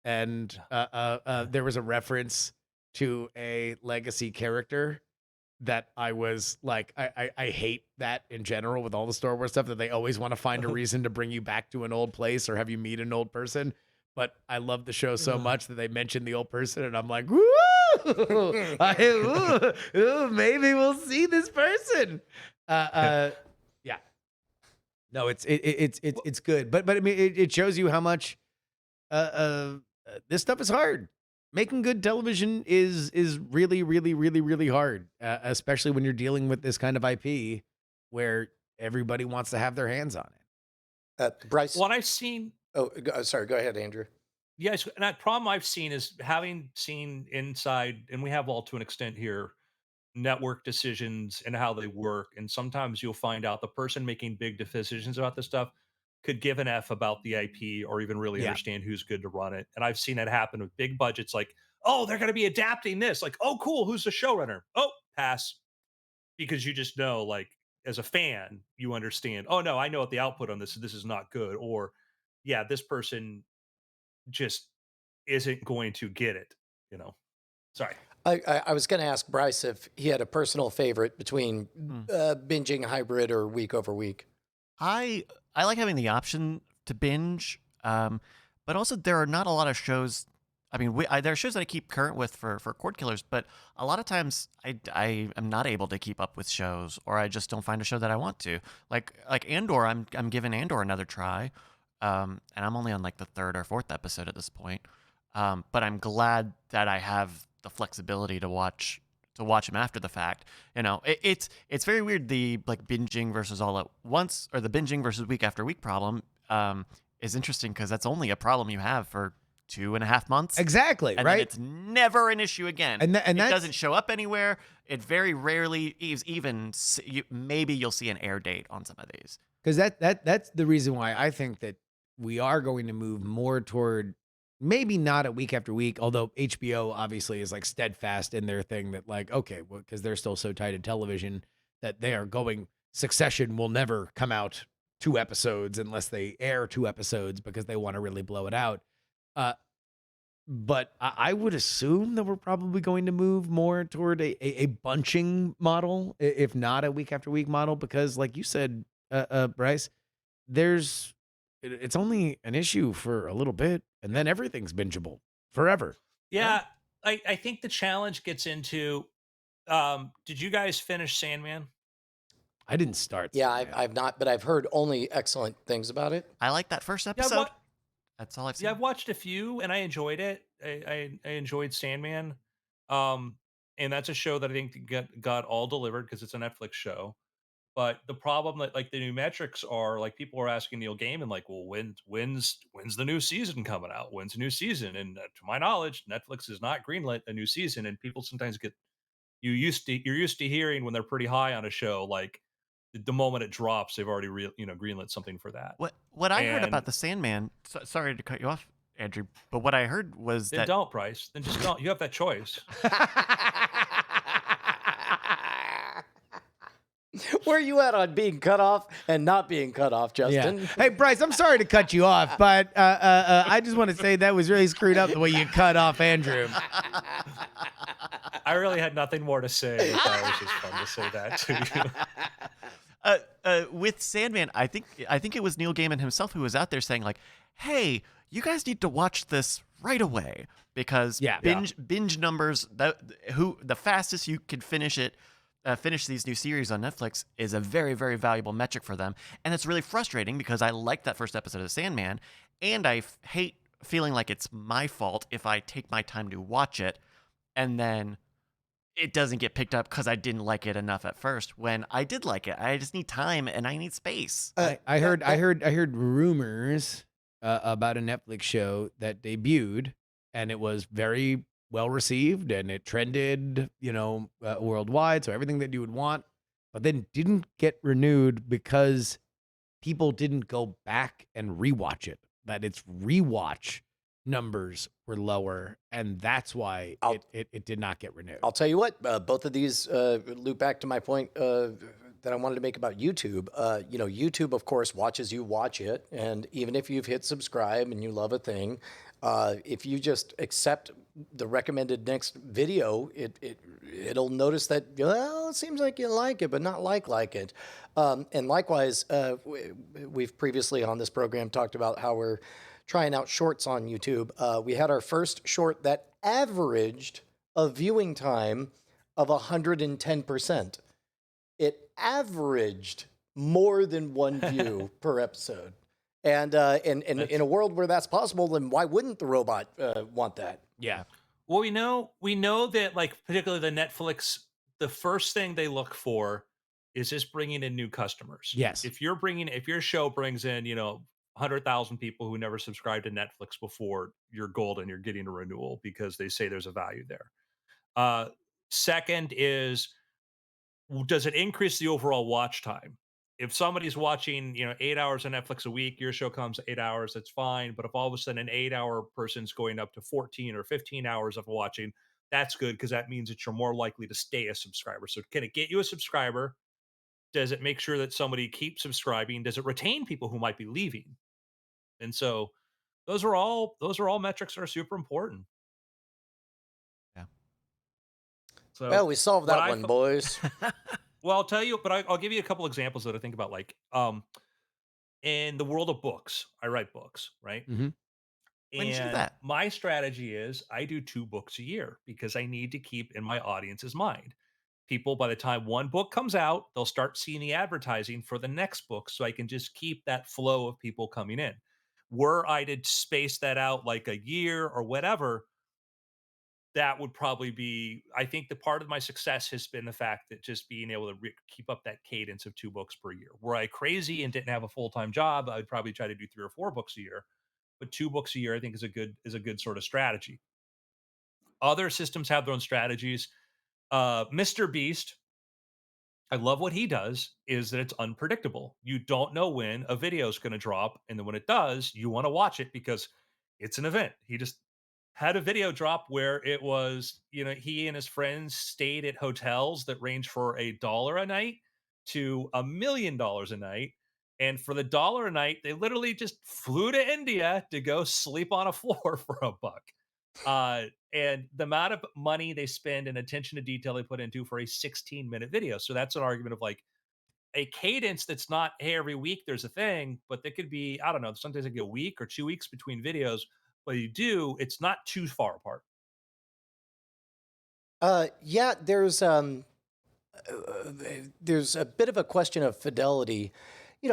And there was a reference to a legacy character that I was like, I hate that in general with all the Star Wars stuff, that they always want to find a reason to bring you back to an old place or have you meet an old person. But I love the show so much that they mention the old person, and I'm like, woo! Maybe we'll see this person. Yeah. No, it's good, but I mean, it shows you how much this stuff is hard. Making good television is really, really, really, really hard, especially when you're dealing with this kind of IP where everybody wants to have their hands on it. Bryce. What I've seen, Sorry. Go ahead, Andrew. yes, and that problem I've seen is having seen inside, and we have all to an extent here, network decisions and how they work. And sometimes you'll find out the person making big decisions about this stuff could give an F about the IP or even really Yeah. understand who's good to run it. And I've seen that happen with big budgets like, oh, they're going to be adapting this. Like, oh, cool. Who's the showrunner? Oh, pass. Because you just know, like, as a fan, you understand, oh, no, I know what the output on this. This is not good. Or, yeah, this person just isn't going to get it, you know? Sorry. I was going to ask Bryce if he had a personal favorite between binging hybrid or week over week. I like having the option to binge, but also there are not a lot of shows. I mean, there are shows that I keep current with for Cord Killers, but a lot of times I am not able to keep up with shows, or I just don't find a show that I want to. Like Andor, I'm giving Andor another try, and I'm only on like the 3rd or 4th episode at this point. But I'm glad that I have the flexibility to watch him after the fact. You know, it's very weird, the like binging versus all at once, or the binging versus week after week problem is interesting because that's only a problem you have for 2.5 months. Exactly, and right? then it's never an issue again. And it that's, doesn't show up anywhere. It very rarely is even. Maybe you'll see an air date on some of these. Because that's the reason why I think that we are going to move more toward maybe not a week after week, although HBO obviously is like steadfast in their thing that like, okay, well, because they're still so tight in television that they are going, Succession will never come out 2 episodes unless they air 2 episodes because they want to really blow it out. But I would assume that we're probably going to move more toward a bunching model, if not a week after week model, because like you said, Bryce, it's only an issue for a little bit, and then everything's bingeable forever. Yeah, I think the challenge gets into, did you guys finish Sandman? I didn't start. Yeah, I've not, but I've heard only excellent things about it. I like that first episode. That's all I've seen. Yeah, I've watched a few and I enjoyed it. I enjoyed Sandman. And that's a show that I think got all delivered because it's a Netflix show. But the problem that like the new metrics are, like, people are asking Neil Gaiman, like, well, when's the new season coming out? When's the new season? And to my knowledge, Netflix is not greenlit a new season. And people sometimes you're used to hearing when they're pretty high on a show, like the moment it drops, they've already greenlit something for that. What I heard about the Sandman, sorry to cut you off, Andrew, but what I heard was then don't, Bryce. Then just don't. You have that choice. Where are you at on being cut off and not being cut off, Justin? Yeah. Hey, Bryce, I'm sorry to cut you off, but I just want to say that was really screwed up the way you cut off Andrew. I really had nothing more to say. I thought it was just fun to say that to you. With Sandman, I think it was Neil Gaiman himself who was out there saying like, "Hey, you guys need to watch this right away because binge numbers, the fastest you can finish these new series on Netflix is a very, very valuable metric for them." And it's really frustrating because I liked that first episode of Sandman, and I hate feeling like it's my fault if I take my time to watch it and then it doesn't get picked up because I didn't like it enough at first when I did like it. I just need time and I need space. I heard rumors about a Netflix show that debuted and it was very well received and it trended, worldwide. So everything that you would want, but then didn't get renewed because people didn't go back and rewatch it. That its rewatch numbers were lower, and that's why it did not get renewed. I'll tell you what, both of these loop back to my point that I wanted to make about YouTube. YouTube, of course, watches you watch it, and even if you've hit subscribe and you love a thing, if you just accept the recommended next video, it'll notice that, well, it seems like you like it, but not like it. And likewise, we've previously on this program talked about how we're trying out shorts on YouTube. We had our first short that averaged a viewing time of 110%. It averaged more than one view per episode. And in a world where that's possible, then why wouldn't the robot want that? Yeah. Well, we know that, like, particularly the Netflix, the first thing they look for is this bringing in new customers? Yes. If your show brings in, 100,000 people who never subscribed to Netflix before, you're golden. You're getting a renewal because they say there's a value there. Second is, does it increase the overall watch time? If somebody's watching, 8 hours on Netflix a week, your show comes 8 hours, that's fine. But if all of a sudden an 8 hour person's going up to 14 or 15 hours of watching, that's good because that means that you're more likely to stay a subscriber. So can it get you a subscriber? Does it make sure that somebody keeps subscribing? Does it retain people who might be leaving? And so those are all metrics that are super important. Yeah. So Well, we solved what that I one, fo- boys. Well, I'll tell you, but I'll give you a couple examples that I think about. Like, in the world of books, I write books, right? Mhm. When did you do And that? my strategy is I do 2 books a year because I need to keep in my audience's mind. People, by the time one book comes out, they'll start seeing the advertising for the next book. So I can just keep that flow of people coming in. Were I to space that out like a year or whatever, that would probably be, I think the part of my success has been the fact that just being able to keep up that cadence of 2 books per year. Were I crazy and didn't have a full-time job, I'd probably try to do 3 or 4 books a year. But 2 books a year, I think, is a good sort of strategy. Other systems have their own strategies. Mr. Beast, I love what he does is that it's unpredictable. You don't know when a video is going to drop, and then when it does, you want to watch it because it's an event. He just had a video drop where it was, he and his friends stayed at hotels that range for $1 a night to $1 million a night. And for the dollar a night, they literally just flew to India to go sleep on a floor for $1. And the amount of money they spend and attention to detail they put into for a 16-minute video. So that's an argument of like a cadence that's not, hey, every week there's a thing, but there could be, I don't know, sometimes it could be a week or 2 weeks between videos. But it's not too far apart. Yeah, there's a bit of a question of fidelity.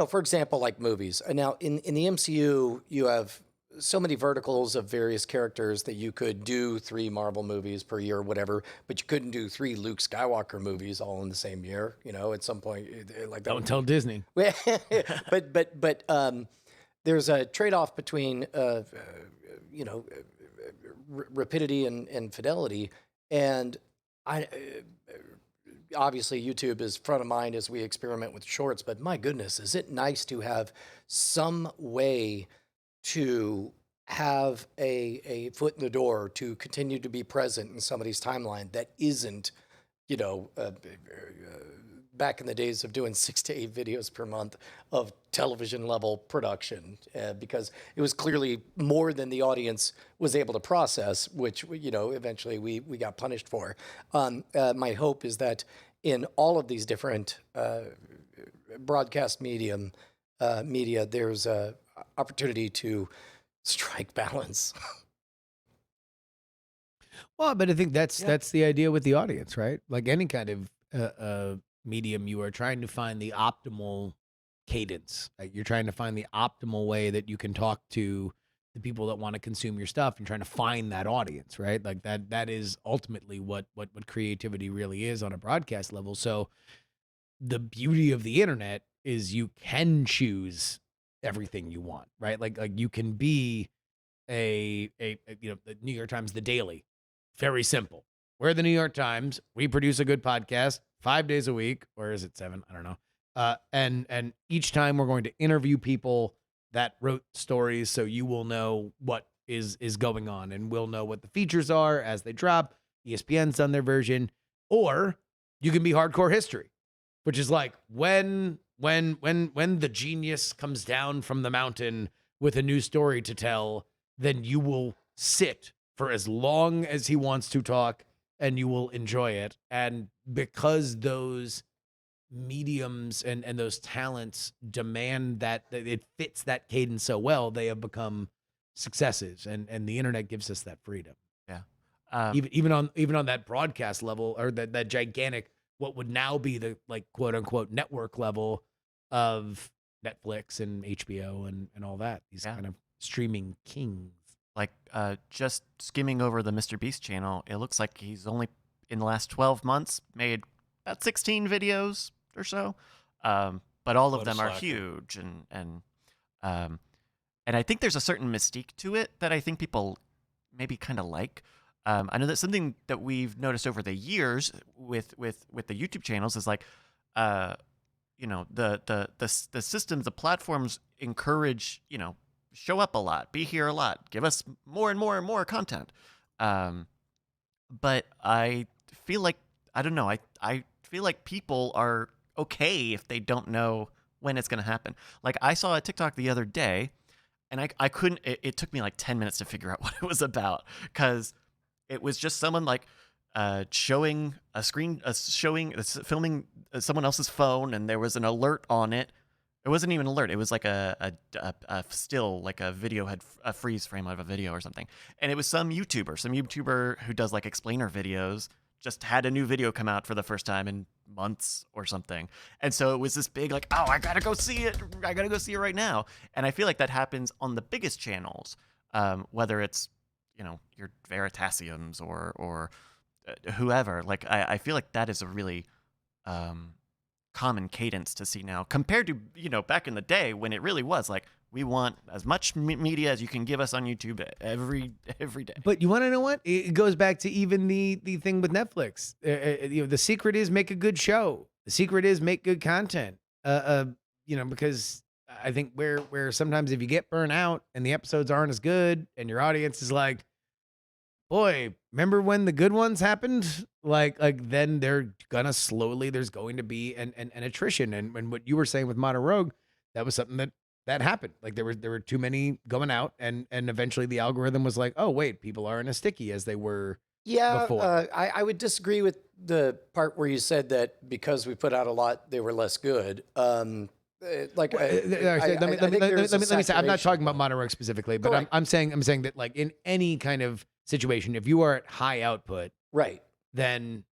For example, like movies. Now, in the MCU, you have so many verticals of various characters that you could do 3 Marvel movies per year or whatever, but you couldn't do 3 Luke Skywalker movies all in the same year. At some point, like that. Don't tell Disney. but there's a trade-off between rapidity and fidelity, and I obviously YouTube is front of mind as we experiment with shorts, but my goodness, is it nice to have some way to have a foot in the door to continue to be present in somebody's timeline that isn't, back in the days of doing 6 to 8 videos per month of television level production, because it was clearly more than the audience was able to process, which, eventually we got punished for. My hope is that in all of these different broadcast media, there's a opportunity to strike balance. Well, but I think that's the idea with the audience, right? Like any kind of medium, you are trying to find the optimal cadence. Like you're trying to find the optimal way that you can talk to the people that want to consume your stuff and trying to find that audience, right? Like that is ultimately what creativity really is on a broadcast level. So the beauty of the internet is you can choose everything you want, right? Like you can be the New York Times, The Daily. Very simple. We're the New York Times. We produce a good podcast 5 days a week, or is it 7? I don't know. And each time we're going to interview people that wrote stories, so you will know what is going on, and we'll know what the features are as they drop. ESPN's done their version, or you can be hardcore history, which is like when the genius comes down from the mountain with a new story to tell, then you will sit for as long as he wants to talk, and you will enjoy it. And because those mediums and those talents demand that it fits that cadence so well, they have become successes, and the internet gives us that freedom. Yeah. Even on that broadcast level, or that gigantic, what would now be the like quote unquote network level of Netflix and HBO and all that, these kind of streaming kings. Like just skimming over the Mr. Beast channel, it looks like he's only in the last 12 months made about 16 videos, or so. But all of What a them are slacker. huge, um, and I think there's a certain mystique to it that I think people maybe kind of like. I know that something that we've noticed over the years with the YouTube channels is like, uh, the systems, the platforms encourage, show up a lot, be here a lot, give us more and more and more content. Um, but I feel like I don't know. I feel like people are okay if they don't know when it's gonna happen. Like I saw a TikTok the other day, and I couldn't. It took me like 10 minutes to figure out what it was about because it was just someone like showing a screen, filming someone else's phone, and there was an alert on it. It wasn't even an alert. It was like a still, like a video had a freeze frame of a video or something. And it was some YouTuber who does like explainer videos, just had a new video come out for the first time in months or something. And so it was this big like, oh, I gotta go see it. I gotta go see it right now. And I feel like that happens on the biggest channels, whether it's your Veritasiums or whoever. Like I feel like that is a really um, common cadence to see now compared to back in the day when it really was like we want as much media as you can give us on YouTube every day. But you want to know what? It goes back to even the thing with Netflix. The secret is make a good show. The secret is make good content. Because I think where sometimes if you get burnt out and the episodes aren't as good and your audience is like, boy, remember when the good ones happened? Like then they're gonna slowly. There's going to be an attrition. And what you were saying with Mono Rogue, that was something that happened. Like there were too many going out, and eventually the algorithm was like, oh wait, people aren't as sticky as they were Yeah, before. I would disagree with the part where you said that because we put out a lot, they were less good. Like, Well, I let me think there's a say, I'm not saturation talking about point. Mono Rogue specifically, but Correct. I'm saying that like in any kind of situation, if you are at high output, Right. then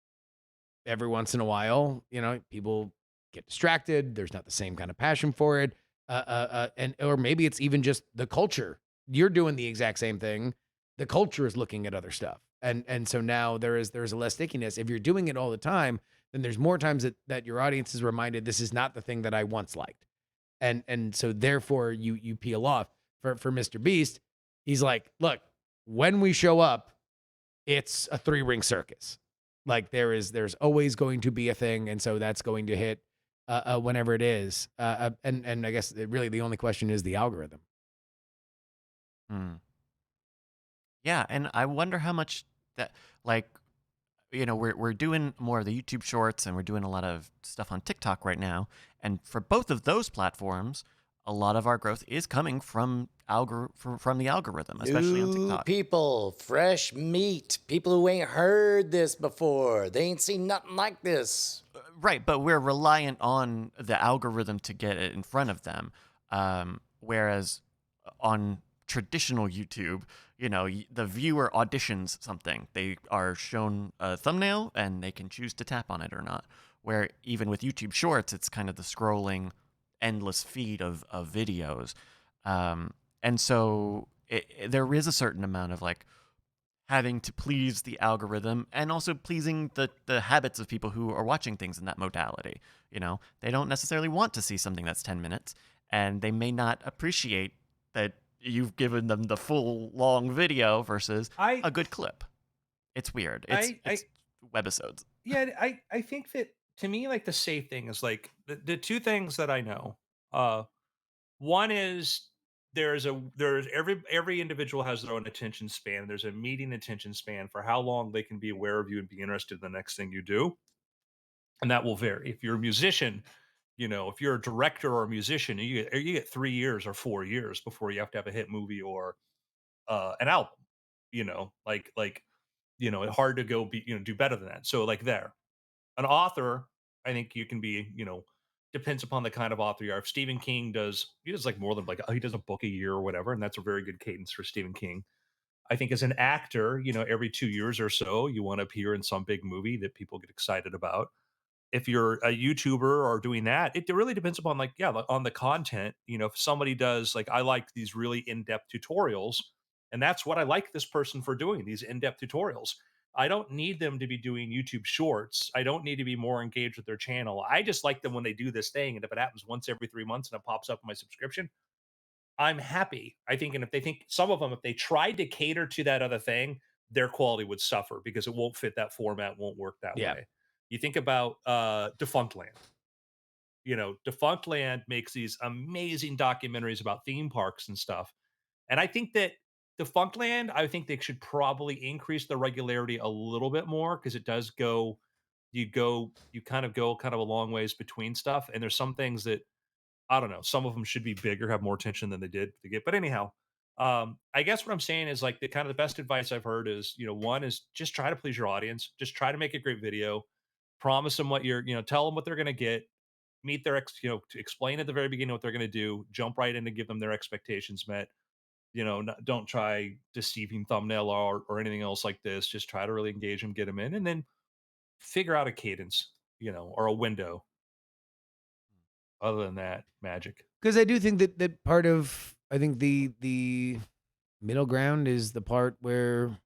every once in a while, people get distracted. There's not the same kind of passion for it, and or maybe it's even just the culture. You're doing the exact same thing. The culture is looking at other stuff, and so now there's a less stickiness. If you're doing it all the time, then there's more times that your audience is reminded this is not the thing that I once liked, and so therefore you peel off. For Mr. Beast, he's like, look, when we show up, it's a 3-ring circus. Like there's always going to be a thing, and so that's going to hit whenever it is. And I guess really the only question is the algorithm. Hmm. Yeah, and I wonder how much that like we're doing more of the YouTube shorts and we're doing a lot of stuff on TikTok right now. And for both of those platforms, a lot of our growth is coming from from the algorithm, especially on New TikTok. people, fresh meat, people who ain't heard this before. They ain't seen nothing like this. Right, but we're reliant on the algorithm to get it in front of them. Whereas on traditional YouTube, the viewer auditions something. They are shown a thumbnail and they can choose to tap on it or not. Where even with YouTube Shorts, it's kind of the scrolling, endless feed of videos. And so there is a certain amount of like having to please the algorithm and also pleasing the habits of people who are watching things in that modality. They don't necessarily want to see something that's 10 minutes, and they may not appreciate that you've given them the full long video versus a good clip. It's weird. It's webisodes. Yeah, I think that to me, like the safe thing is like the two things that I know. One is there's every individual has their own attention span. There's a median attention span for how long they can be aware of you and be interested in the next thing you do, and that will vary. If you're a musician, if you're a director or a musician, you get 3 years or 4 years before you have to have a hit movie or an album. It's hard to go do better than that. So like there, an author, I think you can be, depends upon the kind of author you are. If Stephen King he does like more than like he does a book a year or whatever, and that's a very good cadence for Stephen King. I think as an actor, every 2 years or so, you want to appear in some big movie that people get excited about. If you're a YouTuber or doing that, it really depends upon on the content. If somebody does like I like these really in-depth tutorials, and that's what I like this person for doing, these in-depth tutorials. I don't need them to be doing YouTube shorts. I don't need to be more engaged with their channel. I just like them when they do this thing. And if it happens once every 3 months and it pops up in my subscription, I'm happy. I think, and if they think some of them, if they tried to cater to that other thing, their quality would suffer because it won't fit that format, won't work that Yeah. way. You think about Defunct Land. Defunct Land makes these amazing documentaries about theme parks and stuff. And I think that Defunct Land, I think they should probably increase the regularity a little bit more because it does you kind of go kind of a long ways between stuff. And there's some things that I don't know. Some of them should be bigger, have more attention than they did to get. But anyhow, I guess what I'm saying is like the kind of the best advice I've heard is, one is just try to please your audience. Just try to make a great video. Promise them what tell them what they're going to get. Meet their to explain at the very beginning what they're going to do. Jump right in and give them their expectations met. Don't try deceiving thumbnail or anything else like this. Just try to really engage them, get them in, and then figure out a cadence, or a window. Other than that, magic. Because I do think that part of, I think the middle ground is the part where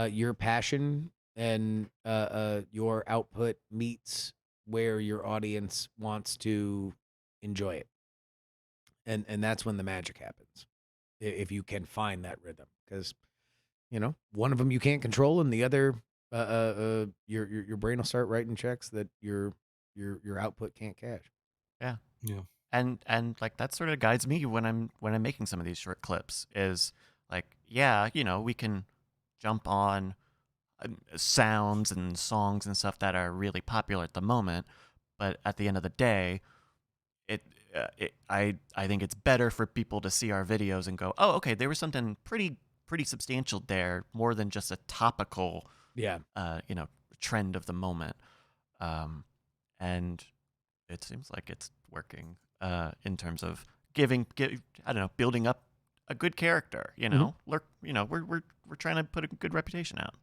your passion and your output meets where your audience wants to enjoy it, and that's when the magic happens. If you can find that rhythm, because one of them you can't control, and the other, your brain will start writing checks that your output can't cash. Yeah. Yeah. And like that sort of guides me when I'm making some of these short clips is like, yeah, we can jump on sounds and songs and stuff that are really popular at the moment, but at the end of the day, I think it's better for people to see our videos and go, oh, okay, there was something pretty substantial there, more than just a topical, trend of the moment, and it seems like it's working in terms of building up a good character. We're trying to put a good reputation out.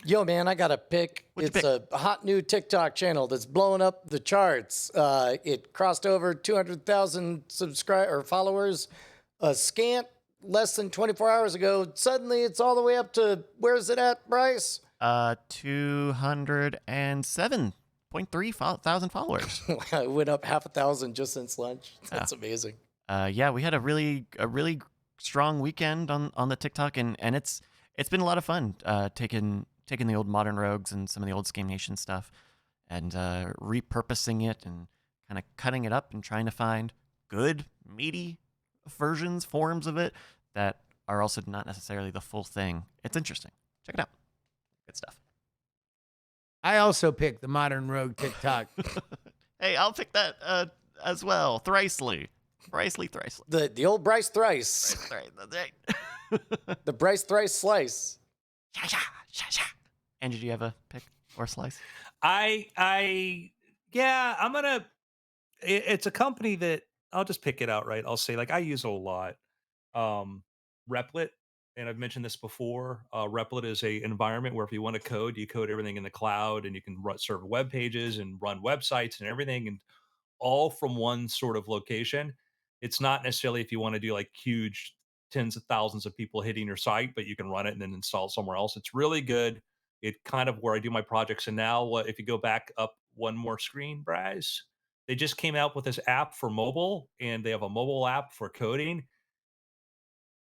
Yo, man, I got a pick. It's a hot new TikTok channel that's blowing up the charts. It crossed over 200,000 followers, a scant less than 24 hours ago. Suddenly, it's all the way up to, where's it at, Bryce? 207.3 thousand followers. It went up 1,000 just since lunch. That's amazing. Yeah, we had a really strong weekend on the TikTok, and it's been a lot of fun taking the old Modern Rogues and some of the old Scam Nation stuff and repurposing it and kind of cutting it up and trying to find good, meaty forms of it that are also not necessarily the full thing. It's interesting. Check it out. Good stuff. I also picked the Modern Rogue TikTok. Hey, I'll pick that as well. Thricely. The old Bryce Thrice. That's right. The Bryce Thrice slice. Andrew, do you have a pick or slice? I'm gonna. It's a company that I'll just pick it out. Right, I'll say like I use a lot. Replit, and I've mentioned this before. Replit is a environment where if you want to code, you code everything in the cloud, and you can serve web pages and run websites and everything, and all from one sort of location. It's not necessarily if you want to do like huge tens of thousands of people hitting your site, but you can run it and then install it somewhere else. It's really good. It kind of where I do my projects. And now if you go back up one more screen, Bryce, they just came out with this app for mobile, and they have a mobile app for coding.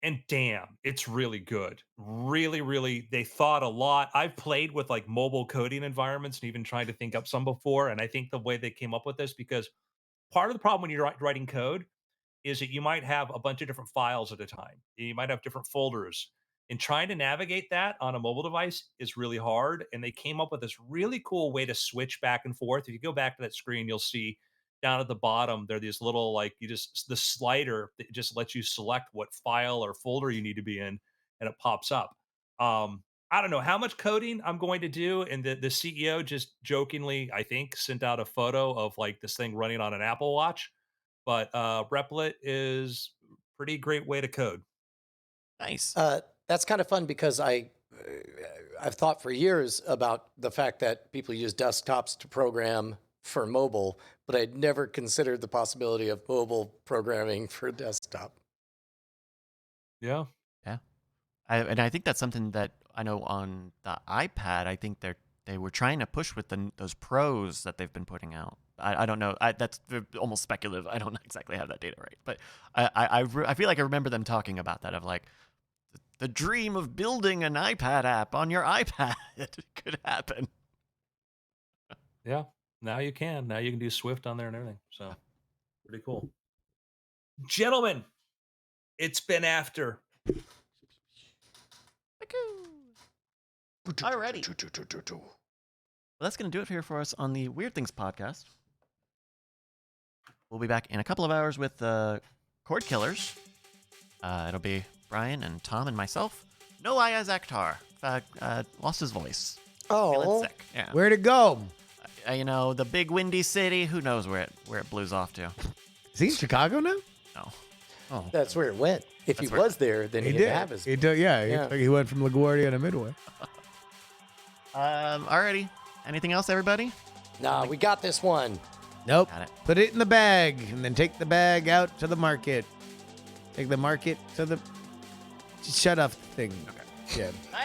And damn, it's really good. Really, really, they thought a lot. I've played with like mobile coding environments and even tried to think up some before. And I think the way they came up with this, because part of the problem when you're writing code is that you might have a bunch of different files at a time. You might have different folders. And trying to navigate that on a mobile device is really hard. And they came up with this really cool way to switch back and forth. If you go back to that screen, you'll see down at the bottom, there are these little, like, the slider that just lets you select what file or folder you need to be in, and it pops up. I don't know how much coding I'm going to do. And the CEO just jokingly, I think, sent out a photo of like this thing running on an Apple Watch. But Replit is a pretty great way to code. Nice. That's kind of fun because I've thought for years about the fact that people use desktops to program for mobile, but I'd never considered the possibility of mobile programming for desktop. Yeah. And I think that's something that I know on the iPad. I think they were trying to push with those pros that they've been putting out. I don't know. That's almost speculative. I don't exactly have that data right, but I feel like I remember them talking about that, of like the dream of building an iPad app on your iPad could happen. Yeah. Now you can. Now you can do Swift on there and everything. So pretty cool. Gentlemen, it's been after. Alrighty. Well, that's going to do it here for us on the Weird Things podcast. We'll be back in a couple of hours with Cord Killers. It'll be Brian and Tom and myself. No Ayaz Akhtar. Lost his voice. Feeling Oh, sick. Yeah. Where'd it go? You know, the big windy city. Who knows where it blues off to? Is he in Chicago now? No. Oh, that's where it went. If he That's where- was there, then he he'd did. have his. He did. Yeah, Yeah. He went from LaGuardia to Midway. Alrighty. Anything else, everybody? Nah, we got this one. Nope. Got it. Put it in the bag and then take the bag out to the market. Take the market to the. Shut up thing. Okay. Yeah. Bye,